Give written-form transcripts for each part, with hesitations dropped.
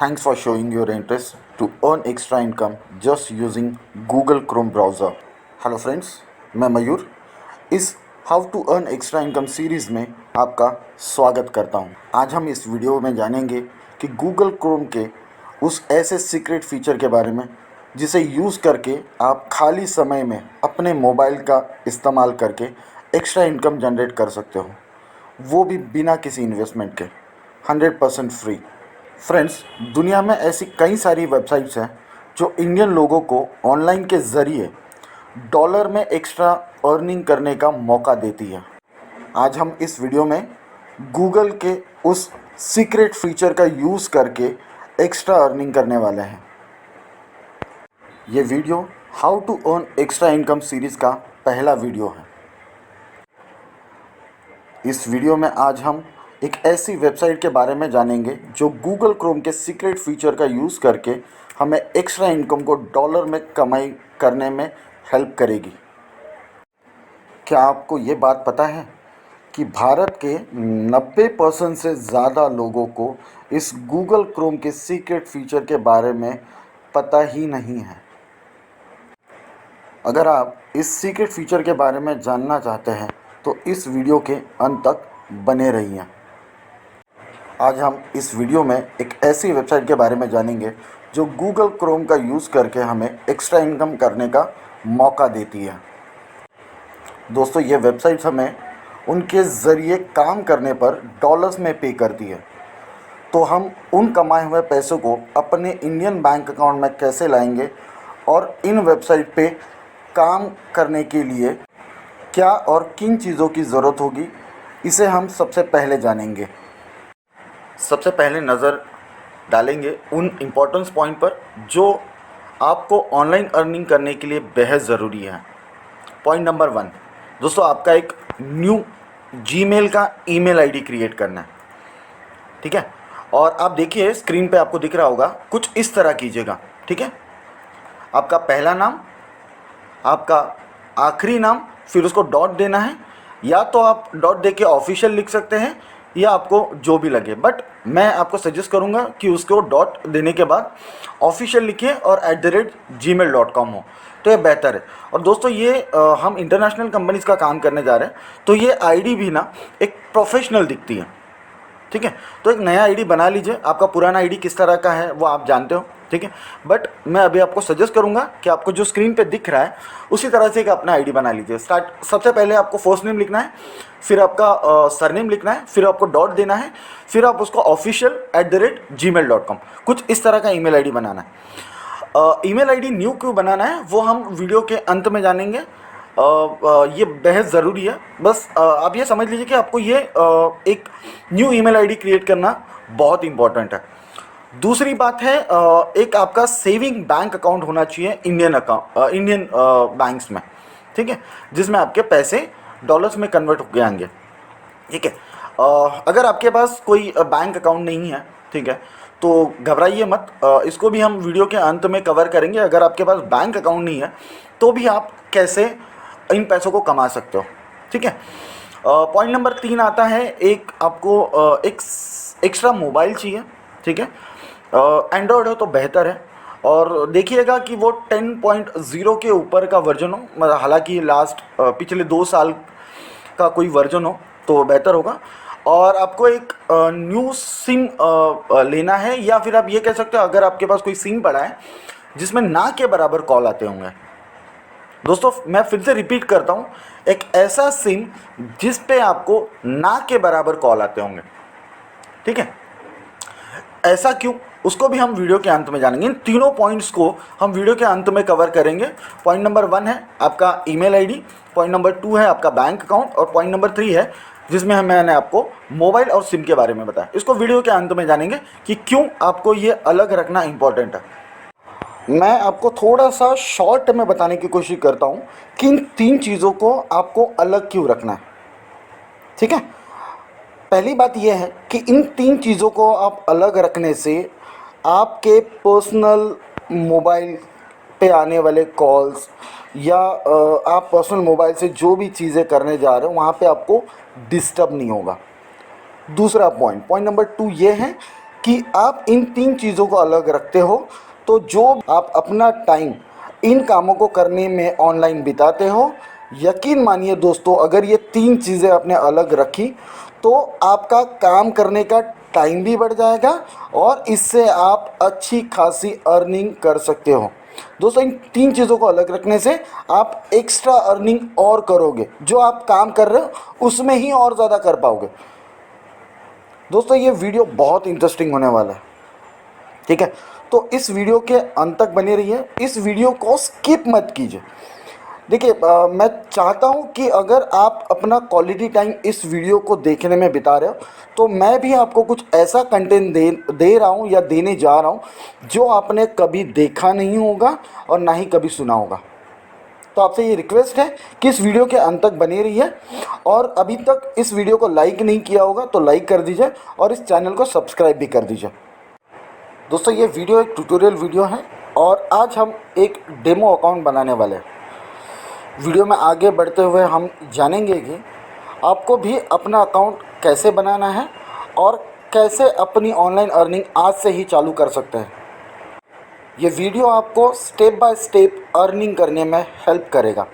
Thanks for showing your interest to earn extra income just using Google Chrome browser. Hello friends, मैं मयूर इस how to earn extra income series में आपका स्वागत करता हूं। आज हम इस वीडियो में जानेंगे कि गूगल क्रोम के उस ऐसे सीक्रेट फीचर के बारे में जिसे यूज़ करके आप खाली समय में अपने मोबाइल का इस्तेमाल करके एक्स्ट्रा इनकम जनरेट कर सकते हो, वो भी बिना किसी इन्वेस्टमेंट के, 100% फ्री। फ्रेंड्स, दुनिया में ऐसी कई सारी वेबसाइट्स हैं जो इंडियन लोगों को ऑनलाइन के ज़रिए डॉलर में एक्स्ट्रा अर्निंग करने का मौका देती है। आज हम इस वीडियो में गूगल के उस सीक्रेट फीचर का यूज़ करके एक्स्ट्रा अर्निंग करने वाले हैं। ये video how to earn extra income series का पहला वीडियो है। इस वीडियो में आज हम एक ऐसी वेबसाइट के बारे में जानेंगे जो गूगल क्रोम के सीक्रेट फीचर का यूज़ करके हमें एक्स्ट्रा इनकम को डॉलर में कमाई करने में हेल्प करेगी। क्या आपको ये बात पता है कि भारत के 90% से ज़्यादा लोगों को इस गूगल क्रोम के सीक्रेट फीचर के बारे में पता ही नहीं है। अगर आप इस सीक्रेट फीचर के बारे में जानना चाहते हैं तो इस वीडियो के अंत तक बने रहिए। आज हम इस वीडियो में एक ऐसी वेबसाइट के बारे में जानेंगे जो गूगल क्रोम का यूज़ करके हमें एक्स्ट्रा इनकम करने का मौका देती है। दोस्तों, ये वेबसाइट्स हमें उनके ज़रिए काम करने पर डॉलर्स में पे करती है। तो हम उन कमाए हुए पैसों को अपने इंडियन बैंक अकाउंट में कैसे लाएंगे और इन वेबसाइट पे काम करने के लिए क्या और किन चीज़ों की ज़रूरत होगी, इसे हम सबसे पहले जानेंगे। सबसे पहले नज़र डालेंगे उन इम्पोर्टेंस पॉइंट पर जो आपको ऑनलाइन अर्निंग करने के लिए बेहद ज़रूरी है। पॉइंट नंबर 1, दोस्तों, आपका एक न्यू जीमेल का ईमेल आईडी क्रिएट करना है। ठीक है, और आप देखिए स्क्रीन पे आपको दिख रहा होगा, कुछ इस तरह कीजिएगा। ठीक है, आपका पहला नाम, आपका आखिरी नाम, फिर उसको डॉट देना है। या तो आप डॉट दे के ऑफिशियल लिख सकते हैं या आपको जो भी लगे, बट मैं आपको सजेस्ट करूंगा कि उसको डॉट देने के बाद ऑफिशियल लिखिए और @gmail.com हो, तो ये बेहतर है। और दोस्तों, ये हम इंटरनेशनल कंपनीज़ का काम करने जा रहे हैं, तो ये आईडी भी ना एक प्रोफेशनल दिखती है। ठीक है, तो एक नया आईडी बना लीजिए। आपका पुराना आईडी किस तरह का है वो आप जानते हो। ठीक है, बट मैं अभी आपको सजेस्ट करूंगा कि आपको जो स्क्रीन पे दिख रहा है उसी तरह से एक अपना आईडी बना लीजिए। सबसे पहले आपको फर्स्ट नेम लिखना है, फिर आपका सरनेम लिखना है, फिर आपको डॉट देना है, फिर आप उसको official@gmail.com कुछ इस तरह का ईमेल आईडी बनाना है। ईमेल आईडी न्यू क्यों बनाना है वो हम वीडियो के अंत में जानेंगे। ये बेहद ज़रूरी है। बस आप ये समझ लीजिए कि आपको ये एक न्यू ईमेल आईडी क्रिएट करना बहुत इंपॉर्टेंट है। दूसरी बात है, एक आपका सेविंग बैंक अकाउंट होना चाहिए इंडियन बैंक्स में। ठीक है, जिसमें आपके पैसे डॉलर्स में कन्वर्ट होके आएंगे। ठीक है, अगर आपके पास कोई बैंक अकाउंट नहीं है, ठीक है, तो घबराइए मत, इसको भी हम वीडियो के अंत में कवर करेंगे। अगर आपके पास बैंक अकाउंट नहीं है तो भी आप कैसे इन पैसों को कमा सकते हो। ठीक है, पॉइंट नंबर 3 आता है, एक आपको एक एक्स्ट्रा मोबाइल चाहिए। ठीक है, एंड्रॉयड हो तो बेहतर है, और देखिएगा कि वो 10.0 के ऊपर का वर्जन हो, मतलब हालांकि लास्ट पिछले 2 साल का कोई वर्जन हो तो बेहतर होगा। और आपको एक न्यू सिम लेना है, या फिर आप ये कह सकते हो अगर आपके पास कोई सिम पड़ा है जिसमें ना के बराबर कॉल आते होंगे। दोस्तों, मैं फिर से रिपीट करता हूँ, एक ऐसा सिम जिस पे आपको ना के बराबर कॉल आते होंगे। ठीक है, ऐसा क्यों, उसको भी हम वीडियो के अंत में जानेंगे। इन तीनों पॉइंट्स को हम वीडियो के अंत में कवर करेंगे। पॉइंट नंबर 1 है आपका ईमेल आईडी, पॉइंट नंबर 2 है आपका बैंक अकाउंट, और पॉइंट नंबर 3 है जिसमें मैंने आपको मोबाइल और सिम के बारे में बताया। इसको वीडियो के अंत में जानेंगे कि क्यों आपको ये अलग रखना इंपॉर्टेंट है। मैं आपको थोड़ा सा शॉर्ट में बताने की कोशिश करता हूँ कि इन 3 चीज़ों को आपको अलग क्यों रखना है। ठीक है, पहली बात यह है कि इन 3 चीज़ों को आप अलग रखने से आपके पर्सनल मोबाइल पे आने वाले कॉल्स या आप पर्सनल मोबाइल से जो भी चीज़ें करने जा रहे हो वहाँ पे आपको डिस्टर्ब नहीं होगा। दूसरा पॉइंट नंबर 2 ये है कि आप इन 3 चीज़ों को अलग रखते हो, तो जो आप अपना टाइम इन कामों को करने में ऑनलाइन बिताते हो, यकीन मानिए दोस्तों, अगर ये 3 चीज़ें आपने अलग रखी तो आपका काम करने का टाइम भी बढ़ जाएगा और इससे आप अच्छी खासी अर्निंग कर सकते हो। दोस्तों, इन 3 चीज़ों को अलग रखने से आप एक्स्ट्रा अर्निंग और करोगे, जो आप काम कर रहे हो उसमें ही और ज़्यादा कर पाओगे। दोस्तों, ये वीडियो बहुत इंटरेस्टिंग होने वाला है, ठीक है? तो इस वीडियो के अंत तक बने रहिए, इस वीडियो को स्किप मत कीजिए। देखिए, मैं चाहता हूँ कि अगर आप अपना क्वालिटी टाइम इस वीडियो को देखने में बिता रहे हो, तो मैं भी आपको कुछ ऐसा कंटेंट दे रहा हूँ या देने जा रहा हूँ जो आपने कभी देखा नहीं होगा और ना ही कभी सुना होगा। तो आपसे ये रिक्वेस्ट है कि इस वीडियो के अंत तक बने रहिए, और अभी तक इस वीडियो को लाइक नहीं किया होगा तो लाइक कर दीजिए और इस चैनल को सब्सक्राइब भी कर दीजिए। दोस्तों, ये वीडियो एक ट्यूटोरियल वीडियो है और आज हम एक डेमो अकाउंट बनाने वाले हैं। वीडियो में आगे बढ़ते हुए हम जानेंगे कि आपको भी अपना अकाउंट कैसे बनाना है और कैसे अपनी ऑनलाइन अर्निंग आज से ही चालू कर सकते हैं। ये वीडियो आपको स्टेप बाय स्टेप अर्निंग करने में हेल्प करेगा।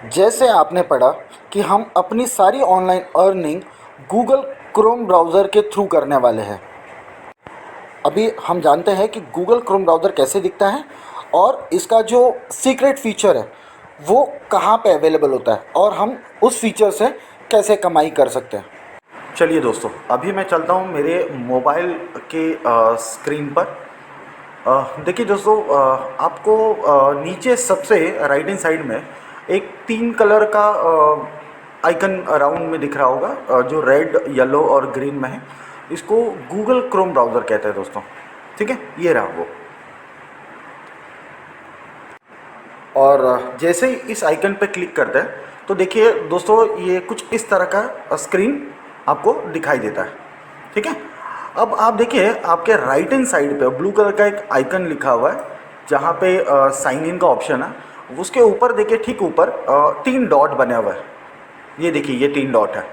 जैसे आपने पढ़ा कि हम अपनी सारी online earning Google Chrome browser के थ्रू करने वाले हैं। अभी हम जानते हैं कि गूगल क्रोम ब्राउज़र कैसे दिखता है और इसका जो सीक्रेट फीचर है वो कहाँ पे अवेलेबल होता है और हम उस फीचर से कैसे कमाई कर सकते हैं। चलिए दोस्तों, अभी मैं चलता हूँ मेरे मोबाइल के स्क्रीन पर। देखिए दोस्तों, आपको नीचे सबसे राइट हैंड साइड में एक 3 कलर का आइकन राउंड में दिख रहा होगा, जो रेड, येलो और ग्रीन में है। इसको गूगल क्रोम ब्राउज़र कहते हैं दोस्तों, ठीक है? ये रहा वो। और जैसे ही इस आइकन पे क्लिक करते हैं तो देखिए दोस्तों, ये कुछ इस तरह का स्क्रीन आपको दिखाई देता है, ठीक है? अब आप देखिए, आपके राइट हैंड साइड पे ब्लू कलर का एक आइकन लिखा हुआ है जहाँ पे साइन इन का ऑप्शन है। उसके ऊपर देखिए, ठीक ऊपर 3 डॉट बने हुए हैं। ये देखिए, ये 3 डॉट है।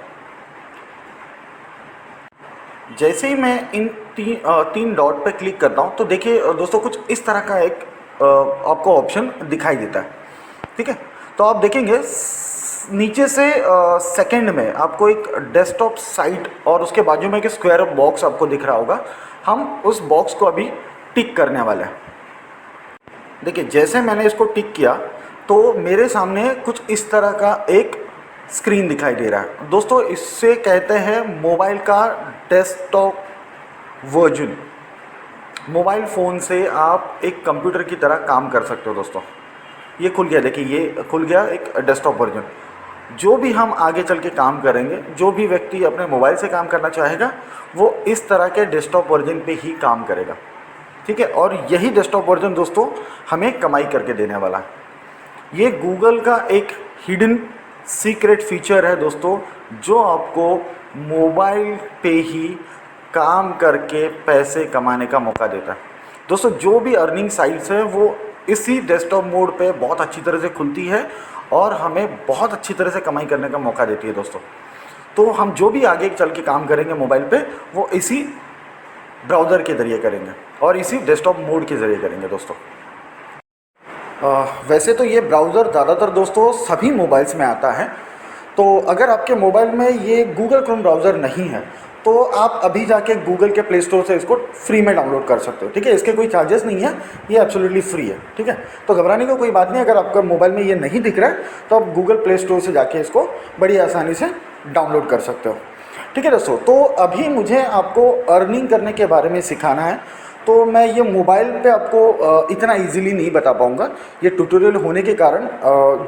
जैसे ही मैं इन 3 डॉट पे क्लिक करता हूँ तो देखिए दोस्तों, कुछ इस तरह का एक आपको ऑप्शन दिखाई देता है, ठीक है? तो आप देखेंगे नीचे से सेकंड में आपको एक डेस्कटॉप साइट और उसके बाजू में एक स्क्वायर बॉक्स आपको दिख रहा होगा। हम उस बॉक्स को अभी टिक करने वाले हैं। देखिए, जैसे मैंने इसको टिक किया तो मेरे सामने कुछ इस तरह का एक स्क्रीन दिखाई दे रहा है। दोस्तों, इससे कहते हैं मोबाइल का डेस्कटॉप वर्जन। मोबाइल फ़ोन से आप एक कंप्यूटर की तरह काम कर सकते हो दोस्तों। ये खुल गया, देखिए ये खुल गया एक डेस्कटॉप वर्जन। जो भी हम आगे चल के काम करेंगे, जो भी व्यक्ति अपने मोबाइल से काम करना चाहेगा वो इस तरह के डेस्कटॉप वर्जन पे ही काम करेगा, ठीक है? और यही डेस्कटॉप वर्जन दोस्तों हमें कमाई करके देने वाला है। ये गूगल का एक हिडन सीक्रेट फीचर है दोस्तों, जो आपको मोबाइल पे ही काम करके पैसे कमाने का मौका देता है। दोस्तों, जो भी अर्निंग साइट्स है वो इसी डेस्कटॉप मोड पे बहुत अच्छी तरह से खुलती है और हमें बहुत अच्छी तरह से कमाई करने का मौका देती है दोस्तों। तो हम जो भी आगे चल के काम करेंगे मोबाइल पे, वो इसी ब्राउज़र के ज़रिए करेंगे और इसी डेस्कटॉप मोड के ज़रिए करेंगे दोस्तों। वैसे तो ये ब्राउज़र ज़्यादातर दोस्तों सभी मोबाइल्स में आता है। तो अगर आपके मोबाइल में ये गूगल क्रोम ब्राउज़र नहीं है तो आप अभी जाके गूगल के प्ले स्टोर से इसको फ्री में डाउनलोड कर सकते हो, ठीक है? इसके कोई चार्जेस नहीं है, ये एब्सोल्युटली फ्री है, ठीक है? तो घबराने की कोई बात नहीं। अगर आपका मोबाइल में ये नहीं दिख रहा है तो आप गूगल प्ले स्टोर से जाके इसको बड़ी आसानी से डाउनलोड कर सकते हो, ठीक है दोस्तों? तो अभी मुझे आपको अर्निंग करने के बारे में सिखाना है, तो मैं ये मोबाइल पे आपको इतना इजीली नहीं बता पाऊँगा। ये ट्यूटोरियल होने के कारण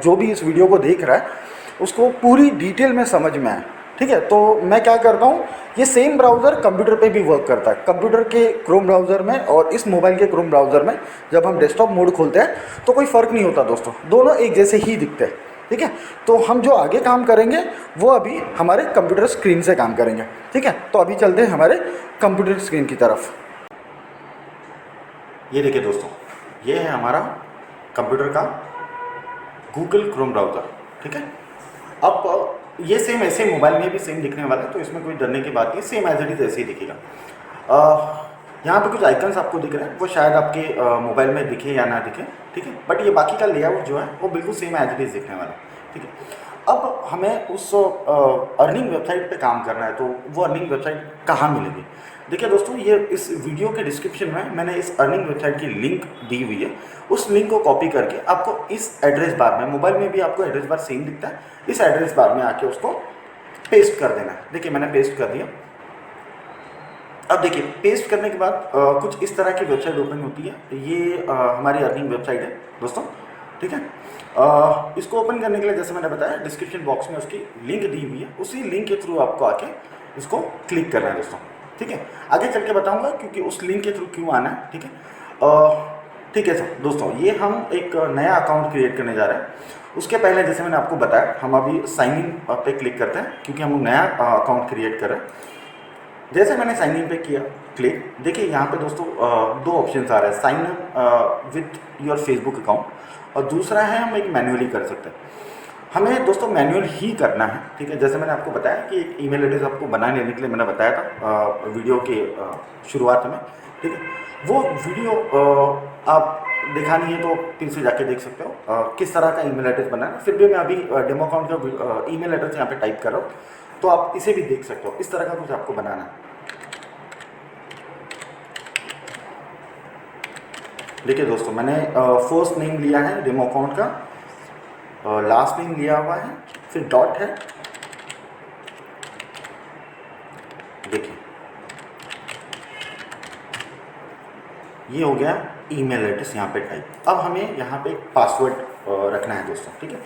जो भी इस वीडियो को देख रहा है उसको पूरी डिटेल में समझ में आए, ठीक है? तो मैं क्या करता हूँ, ये सेम ब्राउज़र कंप्यूटर पे भी वर्क करता है। कंप्यूटर के क्रोम ब्राउज़र में और इस मोबाइल के क्रोम ब्राउज़र में जब हम डेस्कटॉप मोड खोलते हैं तो कोई फ़र्क नहीं होता दोस्तों, दोनों एक जैसे ही दिखते हैं, ठीक है? तो हम जो आगे काम करेंगे वो अभी हमारे कंप्यूटर स्क्रीन से काम करेंगे, ठीक है? तो अभी चलते हैं हमारे कंप्यूटर स्क्रीन की तरफ। ये देखिए दोस्तों, ये है हमारा कंप्यूटर का गूगल क्रोम ब्राउज़र, ठीक है? अब ये सेम ऐसे मोबाइल में भी सेम दिखने वाला है, तो इसमें कोई डरने की बात नहीं, सेम एज इट इज़ ऐसे ही दिखेगा। यहाँ पे कुछ आइकन्स आपको दिख रहे हैं, वो शायद आपके मोबाइल में दिखे या ना दिखे, ठीक है, बट ये बाकी का लेआउट जो है वो बिल्कुल सेम एज इट इज़ दिखने वाला है, ठीक है। अब हमें उस अर्निंग वेबसाइट पे काम करना है, तो वो अर्निंग वेबसाइट कहाँ मिलेगी? देखिए दोस्तों, ये इस वीडियो के डिस्क्रिप्शन में मैंने इस अर्निंग वेबसाइट की लिंक दी हुई है। उस लिंक को कॉपी करके आपको इस एड्रेस बार में, मोबाइल में भी आपको एड्रेस बार सेम दिखता है, इस एड्रेस बार में आके उसको पेस्ट कर देना है। देखिए मैंने पेस्ट कर दिया। अब देखिए पेस्ट करने के बाद कुछ इस तरह की वेबसाइट ओपन होती है। ये हमारी अर्निंग वेबसाइट है दोस्तों, ठीक है। इसको ओपन करने के लिए जैसे मैंने बताया डिस्क्रिप्शन बॉक्स में उसकी लिंक दी हुई है, उसी लिंक के थ्रू आपको आके इसको क्लिक करना है दोस्तों, ठीक है। आगे चल के बताऊंगा क्योंकि उस लिंक के थ्रू क्यों आना है, ठीक है। ठीक है सर दोस्तों, ये हम एक नया अकाउंट क्रिएट करने जा रहे हैं। उसके पहले जैसे मैंने आपको बताया, हम अभी साइन इन पे क्लिक करते हैं क्योंकि हम नया अकाउंट क्रिएट कर रहे हैं। जैसे मैंने साइन इन पे किया क्लिक, देखिए यहाँ पे दोस्तों दो ऑप्शन आ रहे हैं, sign up with your Facebook account और दूसरा है हम एक मैन्युअली कर सकते हैं। हमें दोस्तों मैन्युअल ही करना है, ठीक है। जैसे मैंने आपको बताया कि एक ईमेल एड्रेस आपको बना लेने के लिए मैंने बताया था वीडियो के शुरुआत में, ठीक है। वो वीडियो आप देखा नहीं है तो फिर से जाके देख सकते हो किस तरह का ईमेल एड्रेस बनाना है। फिर भी मैं अभी डेमो अकाउंट का ईमेल एड्रेस यहाँ पे टाइप कर रहा हूँ, तो आप इसे भी देख सकते हो। इस तरह का कुछ आपको बनाना है। देखिए दोस्तों, मैंने फर्स्ट नेम लिया है डेमो अकाउंट का, लास्ट नेम लिया हुआ है, फिर डॉट है, देखिए ये हो गया ईमेल एड्रेस यहाँ पे टाइप। अब हमें यहाँ पे एक पासवर्ड रखना है दोस्तों, ठीक है।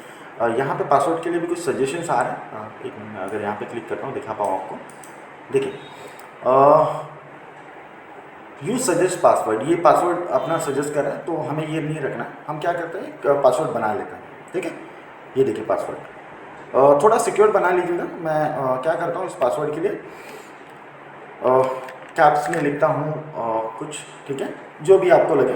यहाँ पे पासवर्ड के लिए भी कुछ सजेशंस आ रहे हैं। एक मिनट, अगर यहाँ पे क्लिक करता हूँ दिखा पाऊँ आपको, देखिए यूज सजेस्ट पासवर्ड, ये पासवर्ड अपना सजेस्ट कर रहे हैं, तो हमें ये नहीं रखना। हम क्या करते हैं, एक पासवर्ड बना लेते हैं, ठीक है। ये देखिए पासवर्ड थोड़ा सिक्योर बना लीजिएगा। मैं क्या करता हूँ, इस पासवर्ड के लिए कैप्स में लिखता हूँ कुछ, ठीक है, जो भी आपको लगे।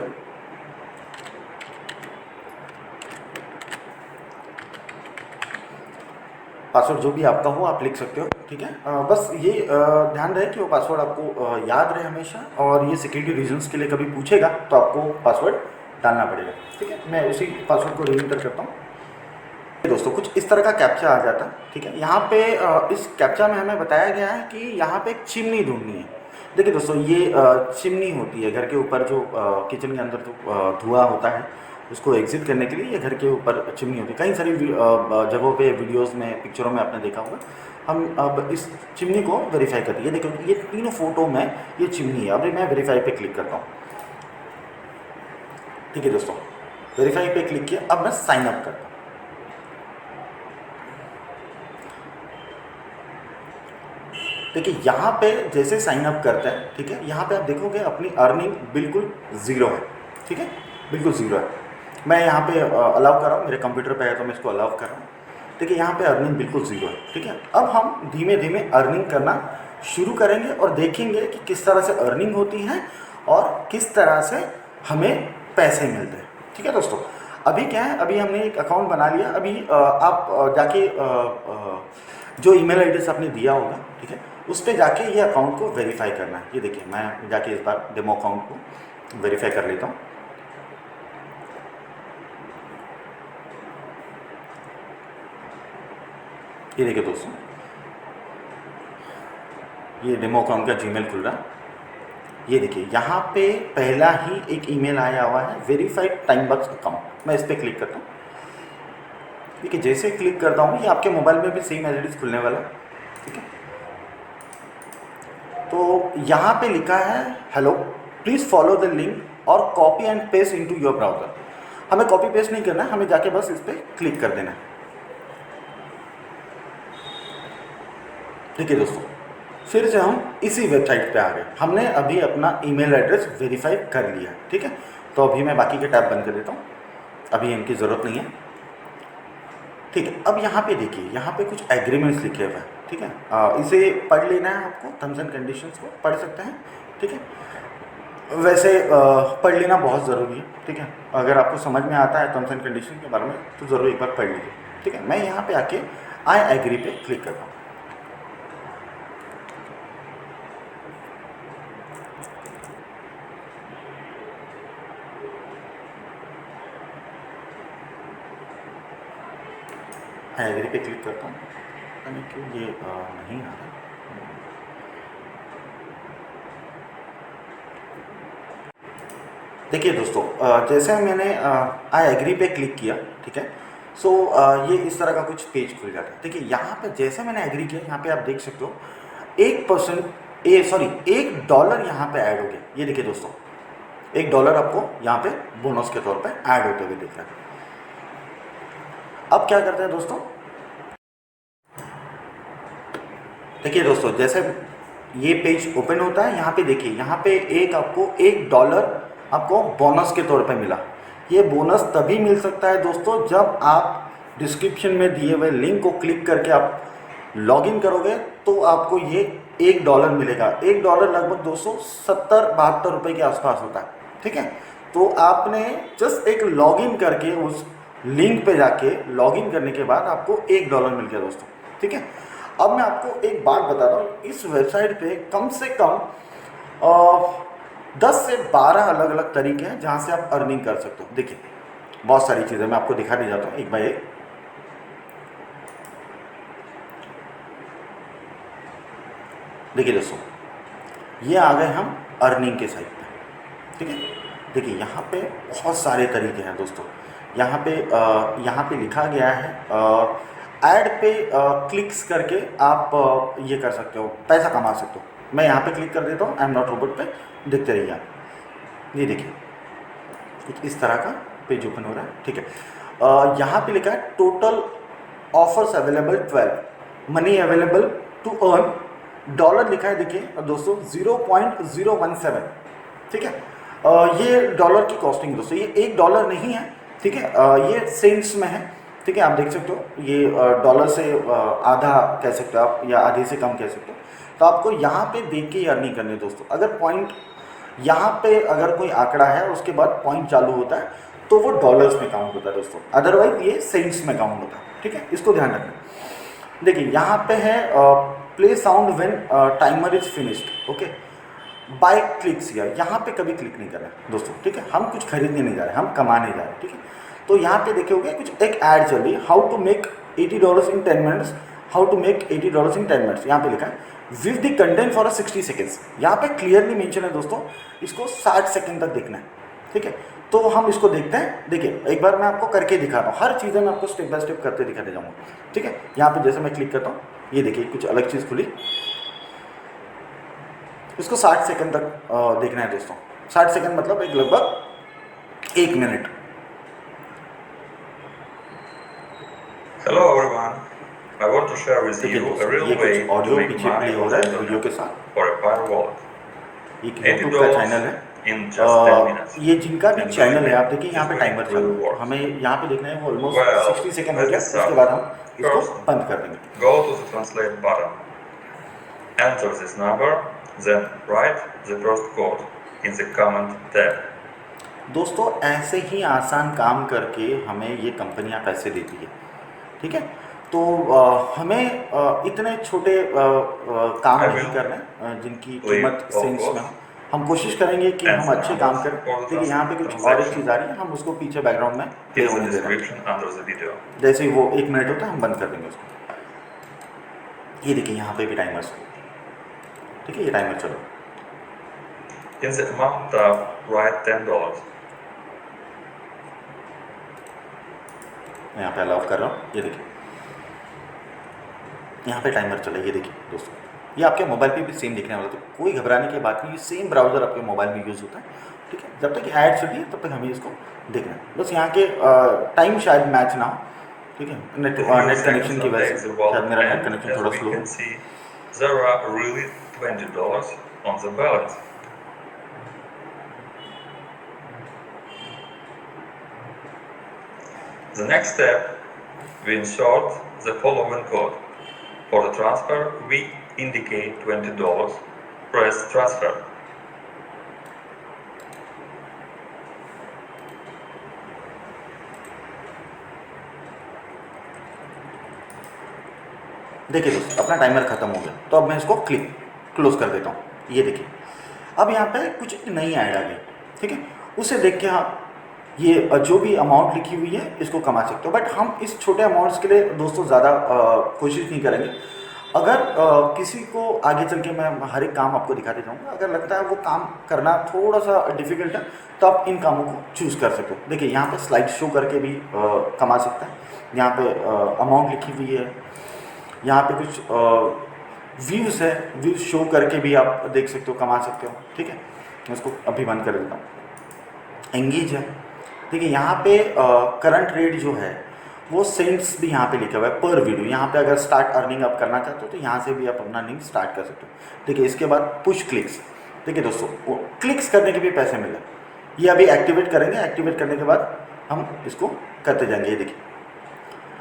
पासवर्ड जो भी आपका हो आप लिख सकते हो, ठीक है। बस ये ध्यान रहे कि वो पासवर्ड आपको याद रहे हमेशा, और ये सिक्योरिटी रीजंस के लिए कभी पूछेगा तो आपको पासवर्ड डालना पड़ेगा, ठीक है। मैं उसी पासवर्ड को रीएंटर करता हूँ। दोस्तों कुछ इस तरह का कैप्चा आ जाता है, ठीक है। यहाँ पे इस कैप्चा में हमें बताया गया है कि यहाँ पे एक चिमनी ढूंढनी है। देखिए दोस्तों, ये चिमनी होती है घर के ऊपर, जो किचन के अंदर जो धुआं होता है उसको एग्जिट करने के लिए ये घर के ऊपर चिमनी होती है। कई सारी जगहों पे वीडियोस में, पिक्चरों में आपने देखा होगा। हम अब इस चिमनी को वेरीफाई करते हैं। देखो ये तीनों फोटो में ये चिमनी है। अभी मैं वेरीफाई पे क्लिक करता हूँ, ठीक है दोस्तों। वेरीफाई पे क्लिक किया, अब मैं साइन अप करता हूँ। देखिए यहाँ पे जैसे साइन अप करते हैं, ठीक है, यहाँ पे आप देखोगे अपनी अर्निंग बिल्कुल ज़ीरो है, ठीक है, बिल्कुल ज़ीरो है। मैं यहाँ पे अलाउ कर रहा हूँ, मेरे कंप्यूटर पे है तो मैं इसको अलाउ कर रहा हूँ। देखिए यहाँ पे अर्निंग बिल्कुल ज़ीरो है, ठीक है। अब हम धीमे धीमे अर्निंग करना शुरू करेंगे और देखेंगे कि किस तरह से अर्निंग होती है और किस तरह से हमें पैसे मिलते हैं, ठीक है दोस्तों। अभी क्या है, अभी हमने एक अकाउंट बना लिया। अभी आप जाके जो ईमेल एड्रेस आपने दिया होगा, ठीक है, उस पर जाके ये अकाउंट को वेरीफाई करना है। ये देखिए मैं जाके इस बार डेमो अकाउंट को वेरीफाई कर लेता हूँ। ये देखिए दोस्तों, ये डेमो अकाउंट का जीमेल खुल रहा है। ये देखिए यहाँ पे पहला ही एक ईमेल आया हुआ है, वेरीफाइड टाइम बॉक्स अकाउंट। मैं इस पर क्लिक करता हूँ। देखिए जैसे क्लिक करता हूँ, ये आपके मोबाइल में भी सेम एज इट इज़ खुलने वाला है, ठीक है। तो यहाँ पे लिखा है hello, please follow the link और copy and paste into your browser. हमें कॉपी पेस्ट नहीं करना है, हमें जाके बस इस पर क्लिक कर देना है। ठीक है दोस्तों, फिर से हम इसी वेबसाइट पे आ गए। हमने अभी अपना ईमेल एड्रेस वेरीफाई कर लिया, ठीक है। तो अभी मैं बाकी के टैब बंद कर देता हूँ, अभी इनकी ज़रूरत नहीं है, ठीक है। अब यहाँ पे देखिए, यहाँ पे कुछ एग्रीमेंट्स लिखे हुए हैं, ठीक है। इसे पढ़ लेना है आपको, टर्म्स एंड कंडीशंस को पढ़ सकते हैं, ठीक है। वैसे पढ़ लेना बहुत ज़रूरी है, ठीक है। अगर आपको समझ में आता है टर्म्स एंड कंडीशन के बारे में तो ज़रूर एक बार पढ़ लीजिए, ठीक है। मैं यहाँ पे आके आई एग्री पे क्लिक करता हूँ। मैं एग्री पे क्लिक करता हूँ, पता नहीं क्यों ये नहीं आ रहा। देखिए दोस्तों, जैसे मैंने आई एग्री पे क्लिक किया, ठीक है, सो ये इस तरह का कुछ पेज खुल जाता है। देखिए यहाँ पे जैसे मैंने एग्री किया, यहाँ पे आप देख सकते हो 1% $1 यहाँ पे ऐड हो गया। ये देखिए दोस्तों, $1 आपको यहाँ पे बोनस के तौर पे ऐड होते हुए दिख रहा है। अब क्या करते हैं दोस्तों, देखिए दोस्तों, जैसे ये पेज ओपन होता है, यहाँ पे देखिए, यहाँ पे आपको $1 आपको बोनस के तौर पे मिला। ये बोनस तभी मिल सकता है दोस्तों जब आप डिस्क्रिप्शन में दिए हुए लिंक को क्लिक करके आप लॉगिन करोगे, तो आपको ये $1 मिलेगा। $1 लगभग दोस्तों 70-72 रुपये के आसपास होता है, ठीक है। तो आपने जस्ट एक लॉगिन करके उस लिंक पे जाके लॉगिन करने के बाद आपको $1 मिल गया दोस्तों, ठीक है। अब मैं आपको एक बात बताता हूँ, इस वेबसाइट पे कम से कम 10 से 12 अलग अलग तरीके हैं जहाँ से आप अर्निंग कर सकते हो। देखिए बहुत सारी चीज़ें मैं आपको दिखा दी जाता हूँ एक बाय एक। देखिए दोस्तों, ये आ गए हम अर्निंग के साइट पे, ठीक है। देखिए यहाँ पे बहुत सारे तरीके हैं दोस्तों। यहाँ पे लिखा गया है ऐड पे क्लिक्स करके आप ये कर सकते हो, पैसा कमा सकते हो। मैं यहाँ पे क्लिक कर देता हूँ, आई एम नॉट रोबोट पे, देखते रहिए आप। ये देखिए कुछ इस तरह का पेज ओपन हो रहा है, ठीक है। यहाँ पे लिखा है total offers available 12, money available to earn, dollar लिखा है देखिए दोस्तों 0.017, ठीक है। ये डॉलर की कॉस्टिंग दोस्तों, ये $1 नहीं है, ठीक है। ये सेंट्स में है, ठीक है। आप देख सकते हो ये डॉलर से आधा कह सकते हो आप, या आधे से कम कह सकते हो। तो आपको यहाँ पे देख के ही अर्निंग करनी है दोस्तों। अगर पॉइंट यहाँ पे अगर कोई आंकड़ा है उसके बाद पॉइंट चालू होता है तो वो डॉलर्स में काउंट होता है दोस्तों, अदरवाइज ये सेंट्स में काउंट होता है, ठीक है। इसको ध्यान रखना। देखिए यहाँ पे है play sound when timer is finished, okay, by clicks here. यहाँ पे कभी क्लिक नहीं कर रहे हैं दोस्तों, ठीक है। हम कुछ खरीदने नहीं जा रहे, हम कमाने जा रहे हैं, ठीक है। तो यहाँ पे देखिए कुछ एक ऐड चल रही है, how to make $80 in 10 minutes, how to make $80 in 10 minutes. यहाँ पे लिखा है with the content for 60 seconds. यहाँ पे क्लियरली मेंशन है दोस्तों, इसको 60 सेकेंड तक देखना है, ठीक है। तो हम इसको देखते हैं। देखिए एक बार मैं आपको करके दिखाता हूँ, हर चीज़ें मैं आपको स्टेप बाय स्टेप करते दिखाते जाऊँगा, ठीक है। यहाँ पे जैसे मैं क्लिक करता हूँ, ये देखिए कुछ अलग चीज़ खुली, इसको 60 सेकंड तक देखना है दोस्तों। 60 सेकंड मतलब एक लगभग 1 minute. Hello everyone, I want to share with you a real way to make money on the internet for a Fire wallet. एक यूट्यूब का चैनल है, in just 10 minutes. ये जिनका भी चैनल है आप देखिए यहाँ पे टाइमर चालू है, हमें यहाँ पे देखना है वो ऑलमोस्ट 60 सेकंड हो गया। उसके बाद हम इसको बंद कर देंगे। Go to the translate button, enter this number, then write the first code in the comment tab. दोस्तों ऐसे ही आसान काम करके हमें ये कंपनियां पैसे देती है, ठीक है। तो हमें इतने छोटे काम नहीं करने जिनकी कीमत सेंस में हो। हम कोशिश करेंगे कि हम अच्छे काम करें। देखिए यहाँ पे कुछ और एक चीज़ आ रही है, हम उसको पीछे बैकग्राउंड में प्ले होने दे रहे हैं। जैसे ही वो 1 मिनट होता है हम बंद कर देंगे उसको। ये देखिए यहाँ पे भी टाइमर, ठीक है, ये टाइमर चलो। In the amount tab, write $10. मैं यहाँ पे अलाउ कर रहा हूँ। ये देखिए यहाँ पे टाइमर चला, ये देखिए दोस्तों, ये आपके मोबाइल पे भी सेम दिखने वाला, तो कोई घबराने की बात नहीं। ये सेम ब्राउज़र आपके मोबाइल में यूज़ होता है, ठीक है। जब तक ऐड चलती है तब तक हमें इसको देखना है। बस यहाँ के टाइम शायद मैच ना हो, ठीक है, नेट कनेक्शन की वजह से शायद मेरा नेट कनेक्शन थोड़ा स्लो है। There are really $20 on the balance. The next step, we insert the following code. For the transfer, we indicate $20. Press transfer. देखिए दोस्तों अपना टाइमर ख़त्म हो गया, तो अब मैं इसको क्लोज कर देता हूँ। ये देखिए अब यहाँ पे कुछ नई ऐड आ गई, ठीक है। उसे देख के आप ये जो भी अमाउंट लिखी हुई है इसको कमा सकते हो। बट हम इस छोटे अमाउंट्स के लिए दोस्तों ज़्यादा कोशिश नहीं करेंगे। अगर किसी को आगे चल के मैं हर एक काम आपको दिखाते जाऊँगा, अगर लगता है वो काम करना थोड़ा सा डिफ़िकल्ट है तो आप इन कामों को चूज़ कर सकते हो। देखिए यहाँ पे स्लाइड शो करके भी कमा सकता है, यहाँ पे अमाउंट लिखी हुई है, यहाँ पे कुछ व्यूज़ है, व्यूज़ शो करके भी आप देख सकते हो, कमा सकते हो। ठीक है, मैं इसको अभी बंद कर देता हूँ। एंगेज है, देखिए यहाँ पे करंट रेट जो है वो सेंट्स भी यहाँ पे लिखा हुआ है पर वीडियो। यहाँ पे अगर स्टार्ट अर्निंग आप करना चाहते हो तो यहाँ से भी आप अपना अर्निंग स्टार्ट कर सकते हो। देखिए इसके बाद पुश क्लिक्स, देखिए दोस्तों वो क्लिक्स करने के भी पैसे मिल रहे हैं। ये अभी एक्टिवेट करेंगे, एक्टिवेट करने के बाद हम इसको करते जाएंगे। ये देखिए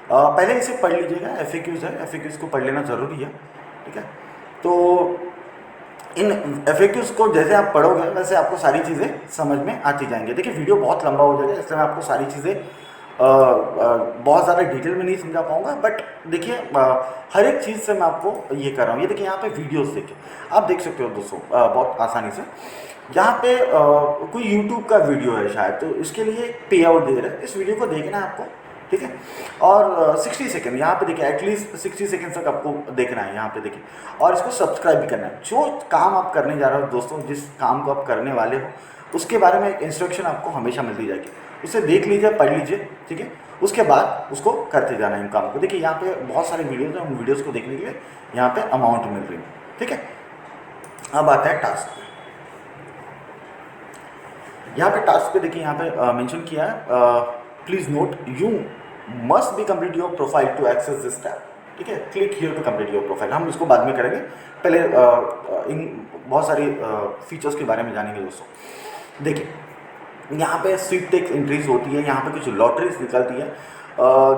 पहले इसे पढ़ लीजिएगा, FAQs है, FAQs को पढ़ लेना ज़रूरी है। ठीक है, तो इन FAQs को जैसे आप पढ़ोगे वैसे आपको सारी चीज़ें समझ में आती जाएंगी। देखिए वीडियो बहुत लंबा हो जाएगा, इसलिए मैं आपको सारी चीज़ें बहुत ज़्यादा डिटेल में नहीं समझा पाऊँगा। बट देखिए हर एक चीज़ से मैं आपको ये कर रहा हूँ। ये देखिए यहाँ पे वीडियोस देखिए, आप देख सकते हो दोस्तों बहुत आसानी से। यहाँ पे कोई यूट्यूब का वीडियो है शायद, तो इसके लिए पे आउट दे रहे हैं। इस वीडियो को देखना है आपको, ठीक है। और 60 सेकेंड यहाँ पे देखिए, एटलीस्ट 60 सेकेंड तक आपको देखना है यहाँ पे देखिए, और इसको सब्सक्राइब भी करना है। जो काम आप करने जा रहे हो दोस्तों, जिस काम को आप करने वाले हो उसके बारे में एक इंस्ट्रक्शन आपको हमेशा मिलती जाएगी, उसे देख लीजिए, पढ़ लीजिए, ठीक है। उसके बाद उसको करते जाना है इन कामों को। देखिए यहाँ पे बहुत सारे वीडियोज़ हैं, उन वीडियोज़ को देखने के लिए यहाँ पे अमाउंट मिल रही है, ठीक है। अब आता है टास्क। यहाँ पे टास्क पे देखिए, यहाँ पे मेंशन किया है, please note you must be complete your profile to access this tab, ठीक है। Click here to complete your profile. हम इसको बाद में करेंगे, पहले इन बहुत सारी फीचर्स के बारे में जानेंगे दोस्तों। देखिए यहाँ पे स्वीपटेक्स एंट्रीज होती है, यहाँ पे कुछ लॉटरीज निकलती है।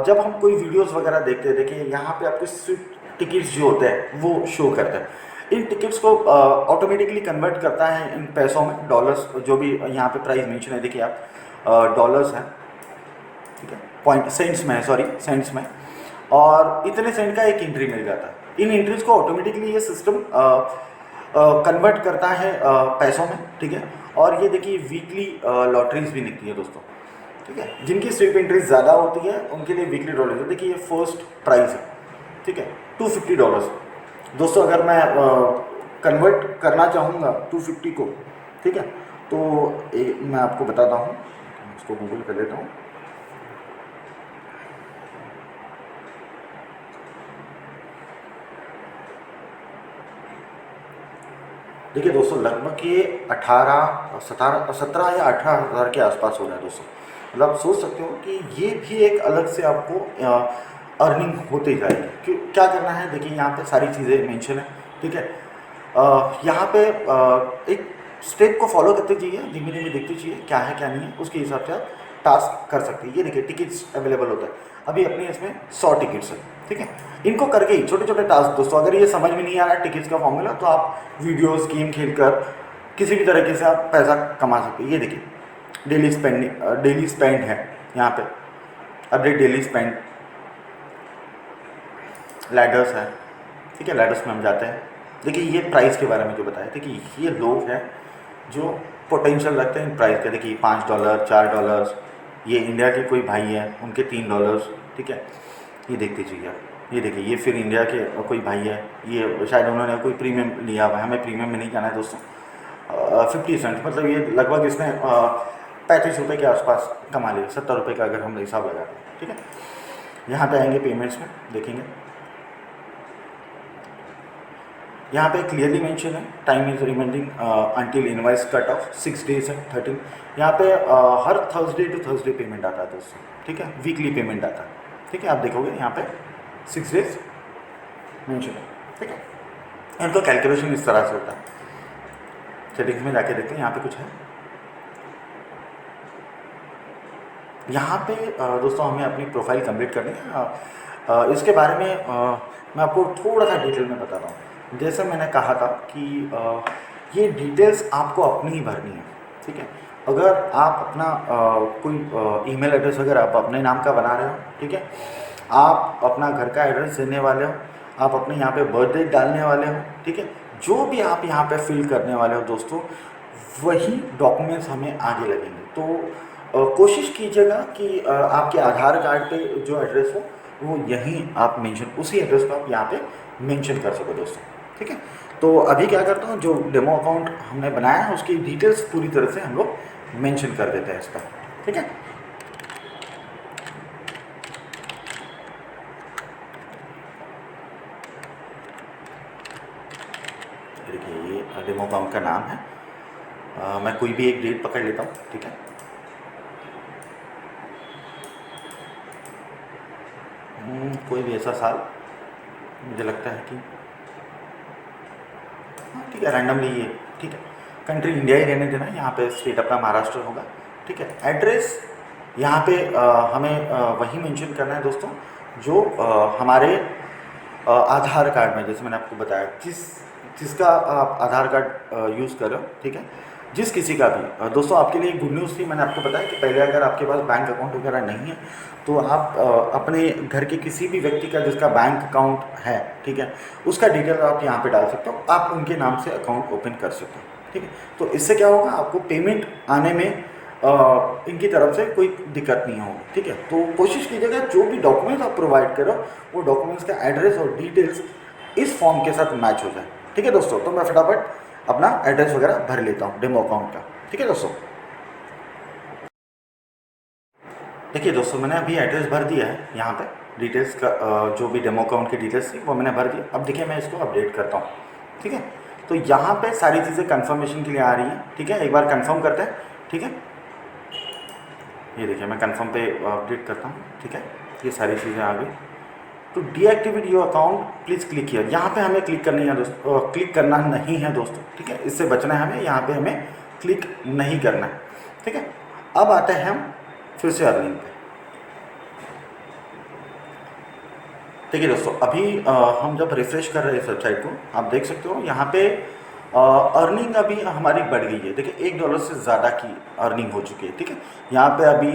जब हम कोई वीडियोस वगैरह देखते हैं, देखिए यहाँ पे आपको स्विफ्ट टिकट्स जो होते हैं वो शो करते हैं। इन टिकट्स को ऑटोमेटिकली कन्वर्ट करता है इन पैसों में, डॉलर्स, जो भी यहाँ पे प्राइस मेंशन है देखिए आप, डॉलर्स हैं, ठीक है, पॉइंट सेंट्स में है, सॉरी सेंट्स में, और इतने सेंट का एक एंट्री मिल जाता है। इन एंट्रीज को ऑटोमेटिकली ये सिस्टम कन्वर्ट करता है पैसों में, ठीक है। और ये देखिए वीकली लॉटरीज भी निकली है दोस्तों, ठीक है। जिनकी स्विप एंट्रीज ज़्यादा होती है उनके लिए वीकली डॉलर। देखिए ये फर्स्ट प्राइस है, ठीक है, $250 दोस्तों। अगर मैं कन्वर्ट करना चाहूँगा 250 को, ठीक है, तो मैं आपको बताता हूँ, इसको गूगल कर लेता हूँ। देखिए दोस्तों लगभग ये 17 या 18 हज़ार के आसपास हो रहा है दोस्तों। मतलब आप सोच सकते हो कि ये भी एक अलग से आपको अर्निंग होते जाएगी। क्यों, क्या करना है, देखिए यहाँ पे सारी चीज़ें मेंशन है, ठीक है। यहाँ पे एक स्टेप को फॉलो करते जाइए, धीमे धीमे देखते जाइए क्या है क्या नहीं है, उसके हिसाब से आप टास्क कर सकते हैं। ये देखिए टिकट्स अवेलेबल होता है, अभी अपने इसमें 100 टिकट्स है, ठीक है। इनको करके ही छोटे छोटे टास्क दोस्तों, अगर ये समझ में नहीं आ रहा है टिकट्स का फॉर्मूला, तो आप वीडियोस गेम खेलकर किसी भी तरीके से आप पैसा कमा सकते हैं। ये देखिए डेली स्पेंड है यहाँ पे, अपडेट डेली स्पेंड, लैडर्स है, ठीक है। लैडर्स में हम जाते हैं, देखिए ये प्राइस के बारे में जो बताया, देखिए ये लोग हैं जो पोटेंशियल रखते हैं प्राइस का। देखिए $5, $4, ये इंडिया के कोई भाई हैं उनके $3, ठीक है। ये देखते चाहिए आप, ये देखिए ये फिर इंडिया के कोई भाई है, ये शायद उन्होंने कोई प्रीमियम लिया हुआ है, हमें प्रीमियम में नहीं जाना है दोस्तों। 50 सेंट, मतलब ये लगभग इसने 35 रुपये के आसपास कमा लिया, 70 रुपये का अगर हम हिसाब लगाते हैं, ठीक है। यहाँ पे आएंगे पेमेंट्स में, देखेंगे यहाँ पे क्लियरली मेंशन है time is remaining until invoice cut off 6 days है 13। यहाँ पे हर थर्सडे टू थर्सडे पेमेंट आता है दोस्तों, ठीक है, वीकली पेमेंट आता है, ठीक है। आप देखोगे यहाँ पे 6 डेज मेंशन है, ठीक है। इनका कैलकुलेशन इस तरह से होता है। सेटिंग्स में जाके देखते हैं, यहाँ पे कुछ है। यहाँ पे दोस्तों हमें अपनी प्रोफाइल कंप्लीट करनी है। इसके बारे में मैं आपको थोड़ा सा डिटेल में बता रहा हूँ। जैसे मैंने कहा था कि ये डिटेल्स आपको अपनी ही भरनी है, ठीक है। अगर आप अपना कोई ईमेल एड्रेस अगर आप अपने नाम का बना रहे हो, ठीक है, आप अपना घर का एड्रेस देने वाले हो, आप अपने यहाँ पे बर्थ डेट डालने वाले हो, ठीक है, जो भी आप यहाँ पे फिल करने वाले हो दोस्तों, वही डॉक्यूमेंट्स हमें आगे लगेंगे। तो कोशिश कीजिएगा कि आपके आधार कार्ड पे जो एड्रेस हो वो यहीं आप मेंशन, उसी एड्रेस को आप यहाँ पे मेंशन कर सको दोस्तों, ठीक है। तो अभी क्या करता हूँ, जो डेमो अकाउंट हमने बनाया है उसकी डिटेल्स पूरी तरह से हम लोग मेंशन कर देते हैं इस पर, ठीक है। देखिए ये डेमो अकाउंट का नाम है, मैं कोई भी एक डेट पकड़ लेता हूँ, ठीक है। कोई भी ऐसा साल मुझे लगता है कि हाँ ठीक है, रैंडमली ये ठीक है। कंट्री इंडिया ही रहने देना है, यहाँ पे स्टेट अपना महाराष्ट्र होगा, ठीक है। एड्रेस यहाँ पे हमें वही मेंशन करना है दोस्तों जो हमारे आधार कार्ड में, जैसे मैंने आपको बताया, जिसका आप आधार कार्ड यूज़ कर रहे हो, ठीक है। जिस किसी का भी दोस्तों, आपके लिए गुड न्यूज़ थी, मैंने आपको बताया कि पहले अगर आपके पास बैंक अकाउंट वगैरह नहीं है तो आप अपने घर के किसी भी व्यक्ति का जिसका बैंक अकाउंट है, ठीक है, उसका डिटेल आप यहाँ पे डाल सकते हो, आप उनके नाम से अकाउंट ओपन कर सकते हो, ठीक है। तो इससे क्या होगा, आपको पेमेंट आने में इनकी तरफ से कोई दिक्कत नहीं होगी, ठीक है। तो कोशिश कीजिएगा जो भी डॉक्यूमेंट्स आप प्रोवाइड करो वो डॉक्यूमेंट्स का एड्रेस और डिटेल्स इस फॉर्म के साथ मैच हो जाए, ठीक है दोस्तों। तो मैं फटाफट अपना एड्रेस वगैरह भर लेता हूँ डेमो अकाउंट का, ठीक है दोस्तों। देखिए दोस्तों, मैंने अभी एड्रेस भर दिया है यहाँ पे, डिटेल्स का जो भी डेमो अकाउंट की डिटेल्स थी वो मैंने भर दिया। अब देखिए मैं इसको अपडेट करता हूँ, ठीक है। तो यहाँ पे सारी चीज़ें कंफर्मेशन के लिए आ रही हैं, ठीक है। एक बार कंफर्म करते हैं, ठीक है। ये देखिए मैं कंफर्म पे अपडेट करता हूँ, ठीक है। ये सारी चीज़ें आ गई। तो deactivate your account please click here, यहाँ पे हमें क्लिक करनी है दोस्तों, क्लिक करना नहीं है दोस्तों, ठीक है। इससे बचना है हमें, यहाँ पे हमें क्लिक नहीं करना है, ठीक है। अब आते हैं हम फिर से अर्निंग पे। ठीक है दोस्तों, अभी हम जब रिफ्रेश कर रहे हैं इस वेबसाइट को, आप देख सकते हो यहाँ पे अर्निंग अभी हमारी बढ़ गई है। देखिए $1 से ज़्यादा की अर्निंग हो चुकी है, ठीक है। यहाँ पे अभी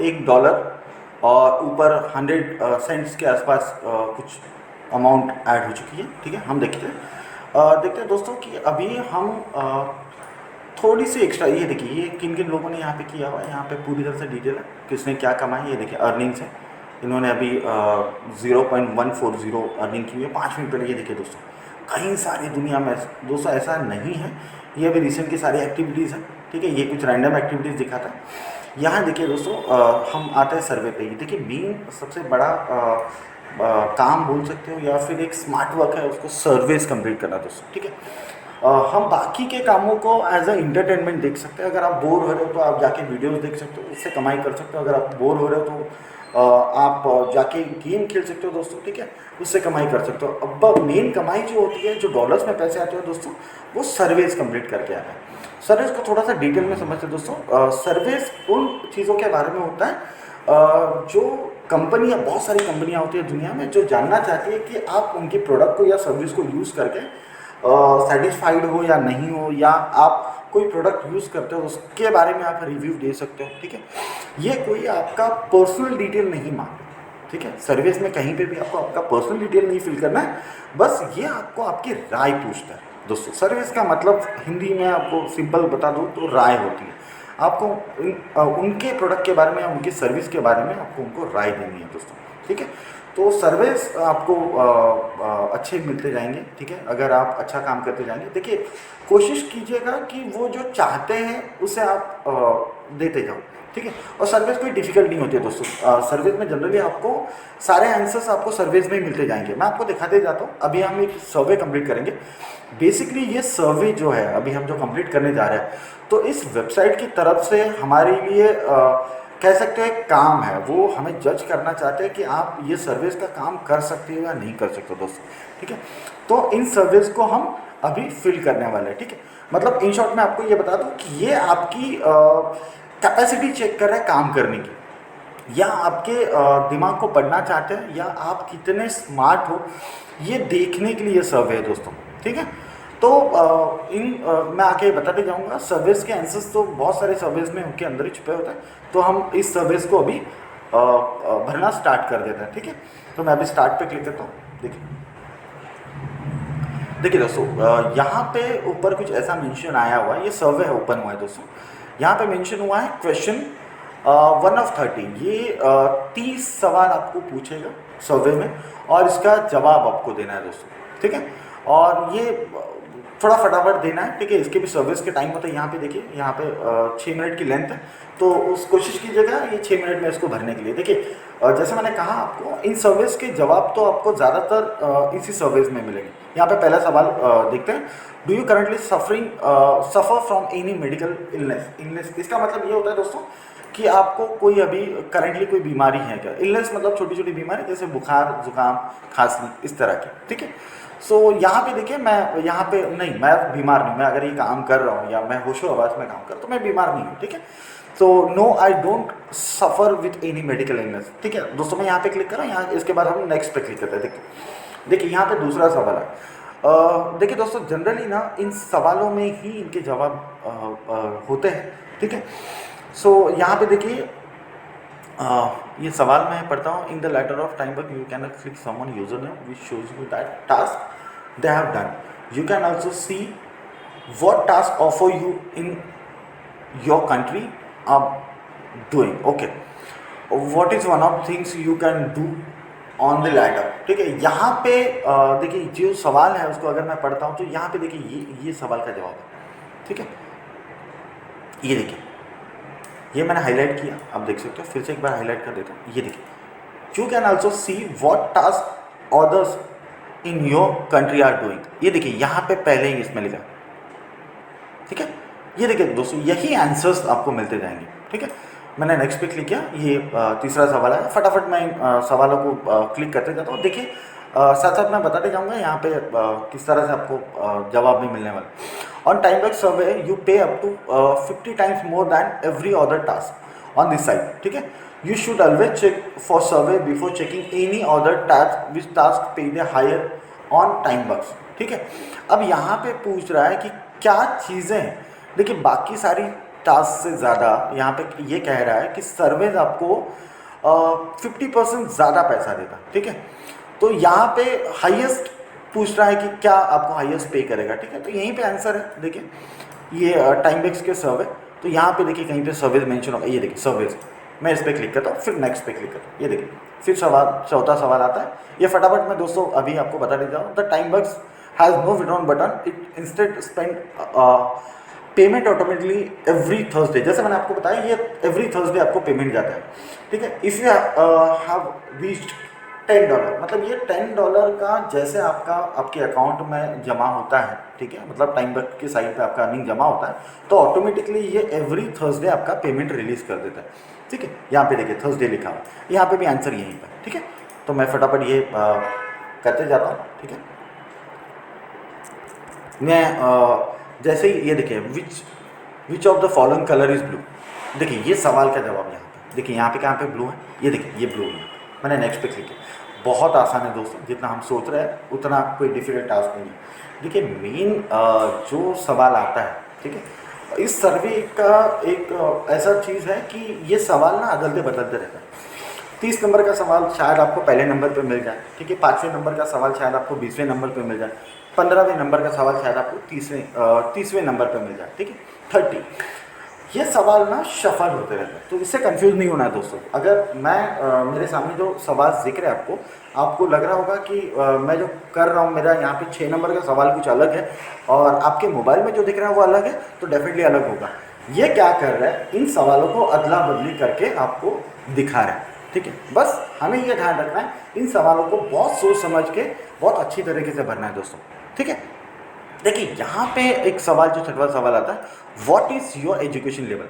$1 और ऊपर 100 सेंट्स के आसपास कुछ अमाउंट ऐड हो चुकी है, ठीक है। हम देखते हैं दोस्तों कि अभी हम थोड़ी सी एक्स्ट्रा, ये देखिए ये किन किन लोगों ने यहाँ पे किया हुआ है, यहाँ पे पूरी तरह से डिटेल है किसने क्या कमाई। ये देखिए अर्निंग्स है, इन्होंने अभी 0.140 अर्निंग की हुई है 5 मिनट पहले। ये देखिए दोस्तों, कई सारी दुनिया में दोस्तों ऐसा नहीं है, ये अभी रिसेंट की सारी एक्टिविटीज़ है, ठीक है। ये कुछ रैंडम एक्टिविटीज़ दिखाता है। यहाँ देखिए दोस्तों, हम आते हैं सर्वे पे। देखिए मेन सबसे बड़ा काम बोल सकते हो या फिर एक स्मार्ट वर्क है, उसको सर्वेस कंप्लीट करना दोस्तों, ठीक है। हम बाकी के कामों को एज अ इंटरटेनमेंट देख सकते हैं। अगर आप बोर हो रहे हो तो आप जाके वीडियोस देख सकते हो, उससे कमाई कर सकते हो। अगर आप बोर हो रहे हो तो आप जाके गेम खेल सकते हो दोस्तों, ठीक है, उससे कमाई कर सकते हो। अब मेन कमाई जो होती है, जो डॉलर्स में पैसे आते हैं दोस्तों, वो सर्वेस कंप्लीट करके आता है। सर्वेस को थोड़ा सा डिटेल में समझते हैं दोस्तों। सर्वेस उन चीज़ों के बारे में होता है जो कंपनियाँ, बहुत सारी कंपनियाँ होती है दुनिया में, जो जानना चाहती है कि आप उनके प्रोडक्ट को या सर्विस को यूज़ करके सेटिस्फाइड हो या नहीं हो, या आप कोई प्रोडक्ट यूज़ करते हो उसके बारे में आप रिव्यू दे सकते हो, ठीक है। ये कोई आपका पर्सनल डिटेल नहीं मांगते, ठीक है। सर्विस में कहीं पे भी आपको आपका पर्सनल डिटेल नहीं फिल करना है, बस ये आपको आपकी राय पूछता है दोस्तों। सर्विस का मतलब हिंदी में आपको सिंपल बता दूँ तो राय होती है। आपको उनके प्रोडक्ट के बारे में या उनकी सर्विस के बारे में आपको उनको राय देनी है दोस्तों, ठीक है। तो सर्विस आपको अच्छे मिलते जाएंगे, ठीक है, अगर आप अच्छा काम करते जाएंगे। देखिए कोशिश कीजिएगा कि वो जो चाहते हैं उसे आप देते जाओ, ठीक है। और सर्विस कोई डिफिकल्ट नहीं होती है दोस्तों। सर्विस में जनरली आपको सारे आंसर्स आपको सर्विस में ही मिलते जाएंगे। मैं आपको दिखाते जाता हूँ। अभी हम एक सर्वे कंप्लीट करेंगे। बेसिकली ये सर्वे जो है अभी हम जो कंप्लीट करने जा रहे हैं, तो इस वेबसाइट की तरफ से हमारे लिए कह सकते हो एक काम है, वो हमें जज करना चाहते हैं कि आप ये सर्विस का काम कर सकते हो या नहीं कर सकते हो दोस्तों, ठीक है। तो इन सर्विस को हम अभी फिल करने वाले हैं, ठीक है। मतलब इन शॉर्ट में आपको ये बता दूं कि ये आपकी कैपेसिटी चेक कर रहा है काम करने की, या आपके दिमाग को पढ़ना चाहते हैं, या आप कितने स्मार्ट हो ये देखने के लिए ये सर्वे है दोस्तों, ठीक है। तो मैं आगे बताते जाऊंगा। सर्विस के आंसर्स तो बहुत सारे सर्विस में उनके अंदर ही छुपे होते हैं, तो हम इस सर्विस को अभी भरना स्टार्ट कर देते हैं, ठीक है। तो मैं अभी स्टार्ट पे क्लिक करता हूँ। देखिए दोस्तों, यहाँ पे ऊपर कुछ ऐसा मेंशन आया हुआ है, ये सर्वे ओपन हुआ है दोस्तों। यहाँ पे मेंशन हुआ है क्वेश्चन 1 of 30, ये 30 सवाल आपको पूछेगा सर्वे में और इसका जवाब आपको देना है दोस्तों, ठीक है। और ये थोड़ा फटाफट देना है, ठीक है। इसके भी सर्विस के टाइम होता है, यहाँ पे देखिए, यहाँ पे 6 मिनट की लेंथ है, तो उस कोशिश कीजिएगा ये 6 मिनट में इसको भरने के लिए। देखिए जैसे मैंने कहा आपको, इन सर्विस के जवाब तो आपको ज़्यादातर इसी सर्विस में मिलेंगे। यहाँ पे पहला सवाल देखते हैं, do you currently suffer from any medical illness. इसका मतलब ये होता है दोस्तों कि आपको कोई अभी करंटली कोई बीमारी है क्या। इलनेस मतलब छोटी छोटी बीमारी, जैसे बुखार, जुकाम, खांसी, इस तरह की, ठीक है। सो यहाँ पे देखिए, मैं यहाँ पे नहीं, मैं बीमार नहीं, मैं अगर ये काम कर रहा हूँ या मैं होशो आवाज़ में काम कर रहा हूँ तो मैं बीमार नहीं हूँ, ठीक है। So no, I don't suffer with any medical illness, ठीक है दोस्तों। मैं यहाँ पे क्लिक कर रहा हूँ, यहाँ इसके बाद हम नेक्स्ट पे क्लिक करते हैं। देखिए यहाँ पे दूसरा सवाल है। देखिए दोस्तों, जनरली ना इन सवालों में ही इनके जवाब होते हैं, ठीक है। सो यहाँ पे देखिए, ये सवाल मैं पढ़ता हूँ। In the letter of time work you can click someone user name which shows you that task they have done. You can also see what task offer you in your country are doing, okay. What is one of things you can do on the ladder, ठीक है। यहाँ पे देखिए जो सवाल है उसको अगर मैं पढ़ता हूँ तो यहाँ पे देखिए ये सवाल का जवाब है, ठीक है। ये देखिए, ये मैंने हाईलाइट किया, आप देख सकते हो। फिर से एक बार हाईलाइट कर देता हूँ। ये देखिए, you can also see what task others in your country are doing. ये देखिए यहाँ पे पहले ही इसमें लिखा, ठीक है। ये देखिए दोस्तों, यही आंसर्स आपको मिलते जाएंगे, ठीक है। मैंने नेक्स्ट पे क्लिक किया, ये तीसरा सवाल है। फटाफट मैं सवालों को क्लिक करते जाता हूँ। देखिए साथ साथ मैं बताते जाऊँगा यहाँ पे किस तरह से आपको जवाब भी मिलने वाला। On time work survey you pay up to 50 times more than every other task on this site, ठीक है। You should always check for survey before checking any other task which task pay the higher on time work, ठीक है। अब यहाँ पे पूछ रहा है कि क्या चीज़ें हैं। देखिए बाकी सारी टास्क से ज़्यादा यहाँ पे ये कह रहा है कि सर्वेज आपको 50% ज़्यादा पैसा देता, ठीक है। तो यहाँ पे हाईएस्ट पूछ रहा है कि क्या आपको हाईएस्ट पे करेगा, ठीक है। तो यहीं पे आंसर है। देखिए ये टाइम बेक्स के सर्वे, तो यहाँ पे देखिए कहीं पे सर्विस मेंशन होगा। ये देखिए सर्विस, मैं इस पर क्लिक करता हूँ, फिर नेक्स्ट पे क्लिक करता हूँ। ये देखिए फिर चौथा सवाल आता है। ये फटाफट मैं दोस्तों अभी आपको बता देता हूँ। The time works has no withdrawn button, it instead spend payment automatically every Thursday. जैसे मैंने आपको बताया, ये एवरी थर्सडे आपको पेमेंट जाता है, ठीक है। इफ़ यू हैव रीच्ड $10, मतलब ये $10 का जैसे आपके अकाउंट में जमा होता है, ठीक है, मतलब टाइम वर्क की साइड पे आपका अर्निंग जमा होता है, तो ऑटोमेटिकली ये एवरी थर्सडे आपका पेमेंट रिलीज़ कर देता है, ठीक है। यहाँ पे देखिए थर्सडे लिखा हुआ, यहाँ पे भी आंसर यहीं पर, ठीक है। तो मैं फटाफट ये करते जाता हूँ, ठीक है। मैं जैसे ही ये देखिए which of the following colour is blue. देखिए ये सवाल का जवाब यहाँ पे, देखिए यहाँ पे कहाँ पे ब्लू है, ये देखिए ये ब्लू है। मैंने नेक्स्ट पे क्लिक किया। बहुत आसान है दोस्तों, जितना हम सोच रहे हैं उतना कोई डिफिकल्ट टास्क नहीं है। देखिए मेन जो सवाल आता है, ठीक है, इस सर्वे का एक ऐसा चीज़ है कि ये सवाल ना अदलते बदलते रहता है। 30 नंबर का सवाल शायद आपको पहले नंबर पे मिल जाए, ठीक है। 5वें नंबर का सवाल शायद आपको 20वें नंबर पे मिल जाए। 15वें नंबर का सवाल शायद आपको 30वें नंबर पे मिल जाए, ठीक है। 30 ये सवाल ना शफल होते रहते हैं, तो इससे कंफ्यूज नहीं होना है दोस्तों। अगर मैं मेरे सामने जो सवाल जिक्र है आपको लग रहा होगा कि मैं जो कर रहा हूँ, मेरा यहाँ पे 6 नंबर का सवाल कुछ अलग है और आपके मोबाइल में जो दिख रहा है वो अलग है, तो डेफिनेटली अलग होगा। ये क्या कर रहा है, इन सवालों को अदला बदली करके आपको दिखा रहा है, ठीक है। बस हमें ये ध्यान रखना है, इन सवालों को बहुत सोच समझ के बहुत अच्छी तरीके से भरना है दोस्तों, ठीक है। देखिए यहाँ पे एक सवाल, जो 6वां सवाल आता है, what is your education level.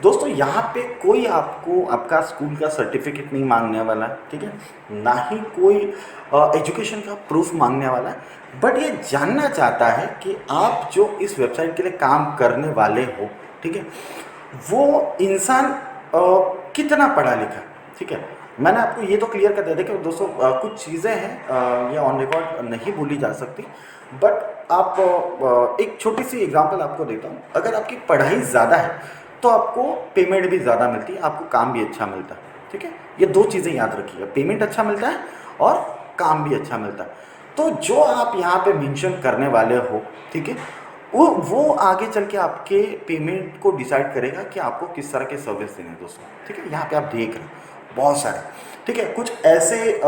दोस्तों यहाँ पे कोई आपको आपका स्कूल का सर्टिफिकेट नहीं मांगने वाला है, ठीक है, ना ही कोई एजुकेशन का प्रूफ मांगने वाला है, बट ये जानना चाहता है कि आप जो इस वेबसाइट के लिए काम करने वाले हो, ठीक है, वो इंसान कितना पढ़ा लिखा, ठीक है। मैंने आपको ये तो क्लियर कर दिया। देखिए दोस्तों कुछ चीज़ें हैं ये ऑन रिकॉर्ड नहीं भूली जा सकती, बट आप एक छोटी सी एग्जांपल आपको देता हूँ। अगर आपकी पढ़ाई ज़्यादा है तो आपको पेमेंट भी ज़्यादा मिलती है, आपको काम भी अच्छा मिलता है, ठीक है। ये 2 चीज़ें याद रखिएगा, पेमेंट अच्छा मिलता है और काम भी अच्छा मिलता है। तो जो आप यहाँ पे मेंशन करने वाले हो, ठीक है, वो आगे चल के आपके पेमेंट को डिसाइड करेगा कि आपको किस तरह के सर्विस देने हैं दोस्तों। ठीक है, यहाँ पे आप देख रहे हैं बहुत सारे, ठीक है, कुछ ऐसे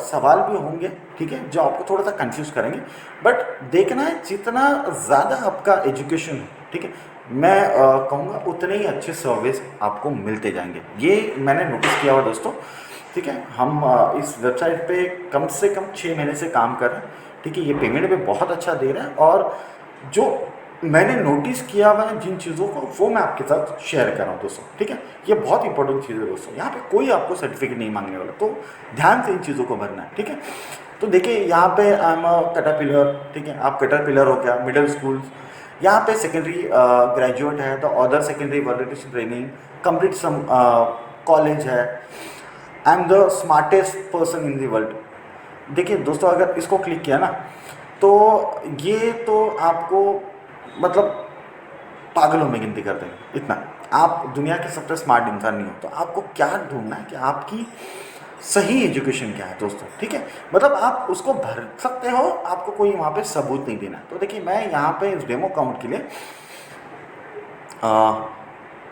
सवाल भी होंगे, ठीक है, जो आपको थोड़ा सा कंफ्यूज करेंगे, बट देखना है जितना ज़्यादा आपका एजुकेशन है, ठीक है, मैं कहूँगा उतने ही अच्छे सर्विस आपको मिलते जाएंगे। ये मैंने नोटिस किया हुआ दोस्तों। ठीक है, हम इस वेबसाइट पे कम से कम 6 महीने से काम कर रहे हैं। ठीक है, ये पेमेंट भी बहुत अच्छा दे रहा है, और जो मैंने नोटिस किया हुआ है जिन चीज़ों को, वो मैं आपके साथ शेयर कर रहा हूँ दोस्तों। ठीक है, ये बहुत इंपॉर्टेंट चीज़ है दोस्तों। यहाँ पे कोई आपको सर्टिफिकेट नहीं मांगने वाला, तो ध्यान से इन चीज़ों को भरना है। ठीक है, तो देखिए यहाँ पे आई एम कैटरपिलर, ठीक है, आप कैटरपिलर हो क्या, मिडिल स्कूल, यहाँ पे सेकेंडरी ग्रेजुएट है तो other secondary validation training complete some college है, I am the smartest person in the world. देखिए दोस्तों, अगर इसको क्लिक किया ना, तो ये तो आपको मतलब पागलों में गिनती कर देंगे, इतना आप दुनिया के सबसे स्मार्ट इंसान नहीं हो। तो आपको क्या ढूंढना है कि आपकी सही एजुकेशन क्या है दोस्तों। ठीक है, मतलब आप उसको भर सकते हो, आपको कोई वहाँ पे सबूत नहीं देना। तो देखिए मैं यहाँ पे इस डेमो अकाउंट के लिए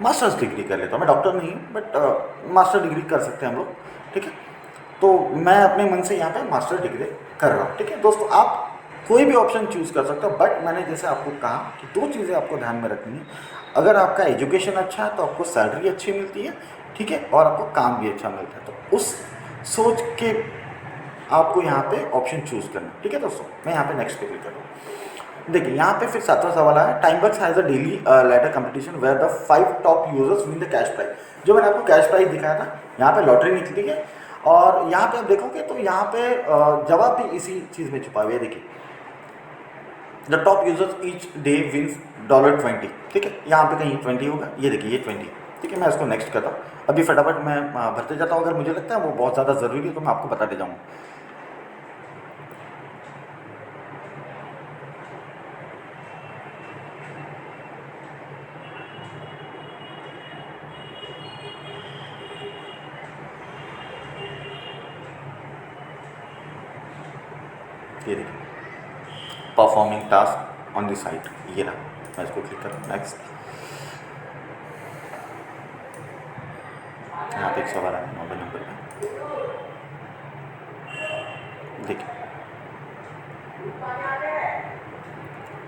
मास्टर्स डिग्री कर लेता हूँ। मैं डॉक्टर नहीं, बट मास्टर डिग्री कर सकते हैं हम लोग। ठीक है, तो मैं अपने मन से यहाँ पे मास्टर डिग्री कर रहा हूँ। ठीक है दोस्तों, आप कोई भी ऑप्शन चूज़ कर सकते हो, बट मैंने जैसे आपको कहा कि 2 चीज़ें आपको ध्यान में रखनी है। अगर आपका एजुकेशन अच्छा है तो आपको सैलरी अच्छी मिलती है, ठीक है, और आपको काम भी अच्छा मिलता है। तो उस सोच के आपको यहाँ पे ऑप्शन चूज़ करना है। ठीक है दोस्तों, मैं यहाँ पे नेक्स्ट पे क्लिक कर रहा हूँ। देखिए यहाँ पे फिर 7वां सवाल आया, Timeworks has a daily ladder competition where the 5 top users win the cash prize. जो मैंने आपको कैश प्राइज दिखाया था, यहाँ पे लॉटरी निकली है, और यहाँ पे आप देखोगे तो यहाँ पे जवाब भी इसी चीज़ में छुपा हुआ है। देखिए the top users each day wins $20। ठीक है, यहाँ पे कहीं 20 होगा, ये देखिए ये 20। ठीक है, मैं इसको नेक्स्ट करता हूँ। अभी फटाफट मैं भरते जाता हूँ, अगर मुझे लगता है वो बहुत ज़्यादा ज़रूरी है तो मैं आपको बताते जाऊँगा। ये देखिए performing task on the site, ये रहा, मैं इसको क्लिक करूँ नेक्स्ट। यहाँ पे एक सवाल आया 9 नंबर पे,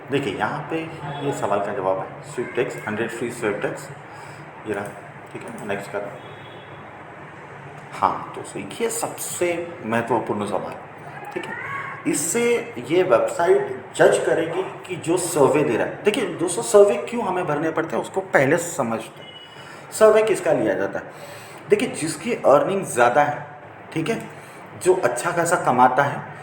देखिए यहाँ पे ये सवाल का जवाब है sweepstakes, 100 free sweepstakes, ये रहा। ठीक है, नेक्स्ट कर रहा हूँ। हाँ दोस्तों, ये सबसे महत्वपूर्ण सवाल। ठीक है, इससे ये वेबसाइट जज करेगी कि जो सर्वे दे रहा है। देखिए दोस्तों, सर्वे क्यों हमें भरने पड़ते हैं उसको पहले समझते हैं। सर्वे किसका लिया जाता है? देखिए जिसकी अर्निंग ज़्यादा है, ठीक है, जो अच्छा खासा कमाता है,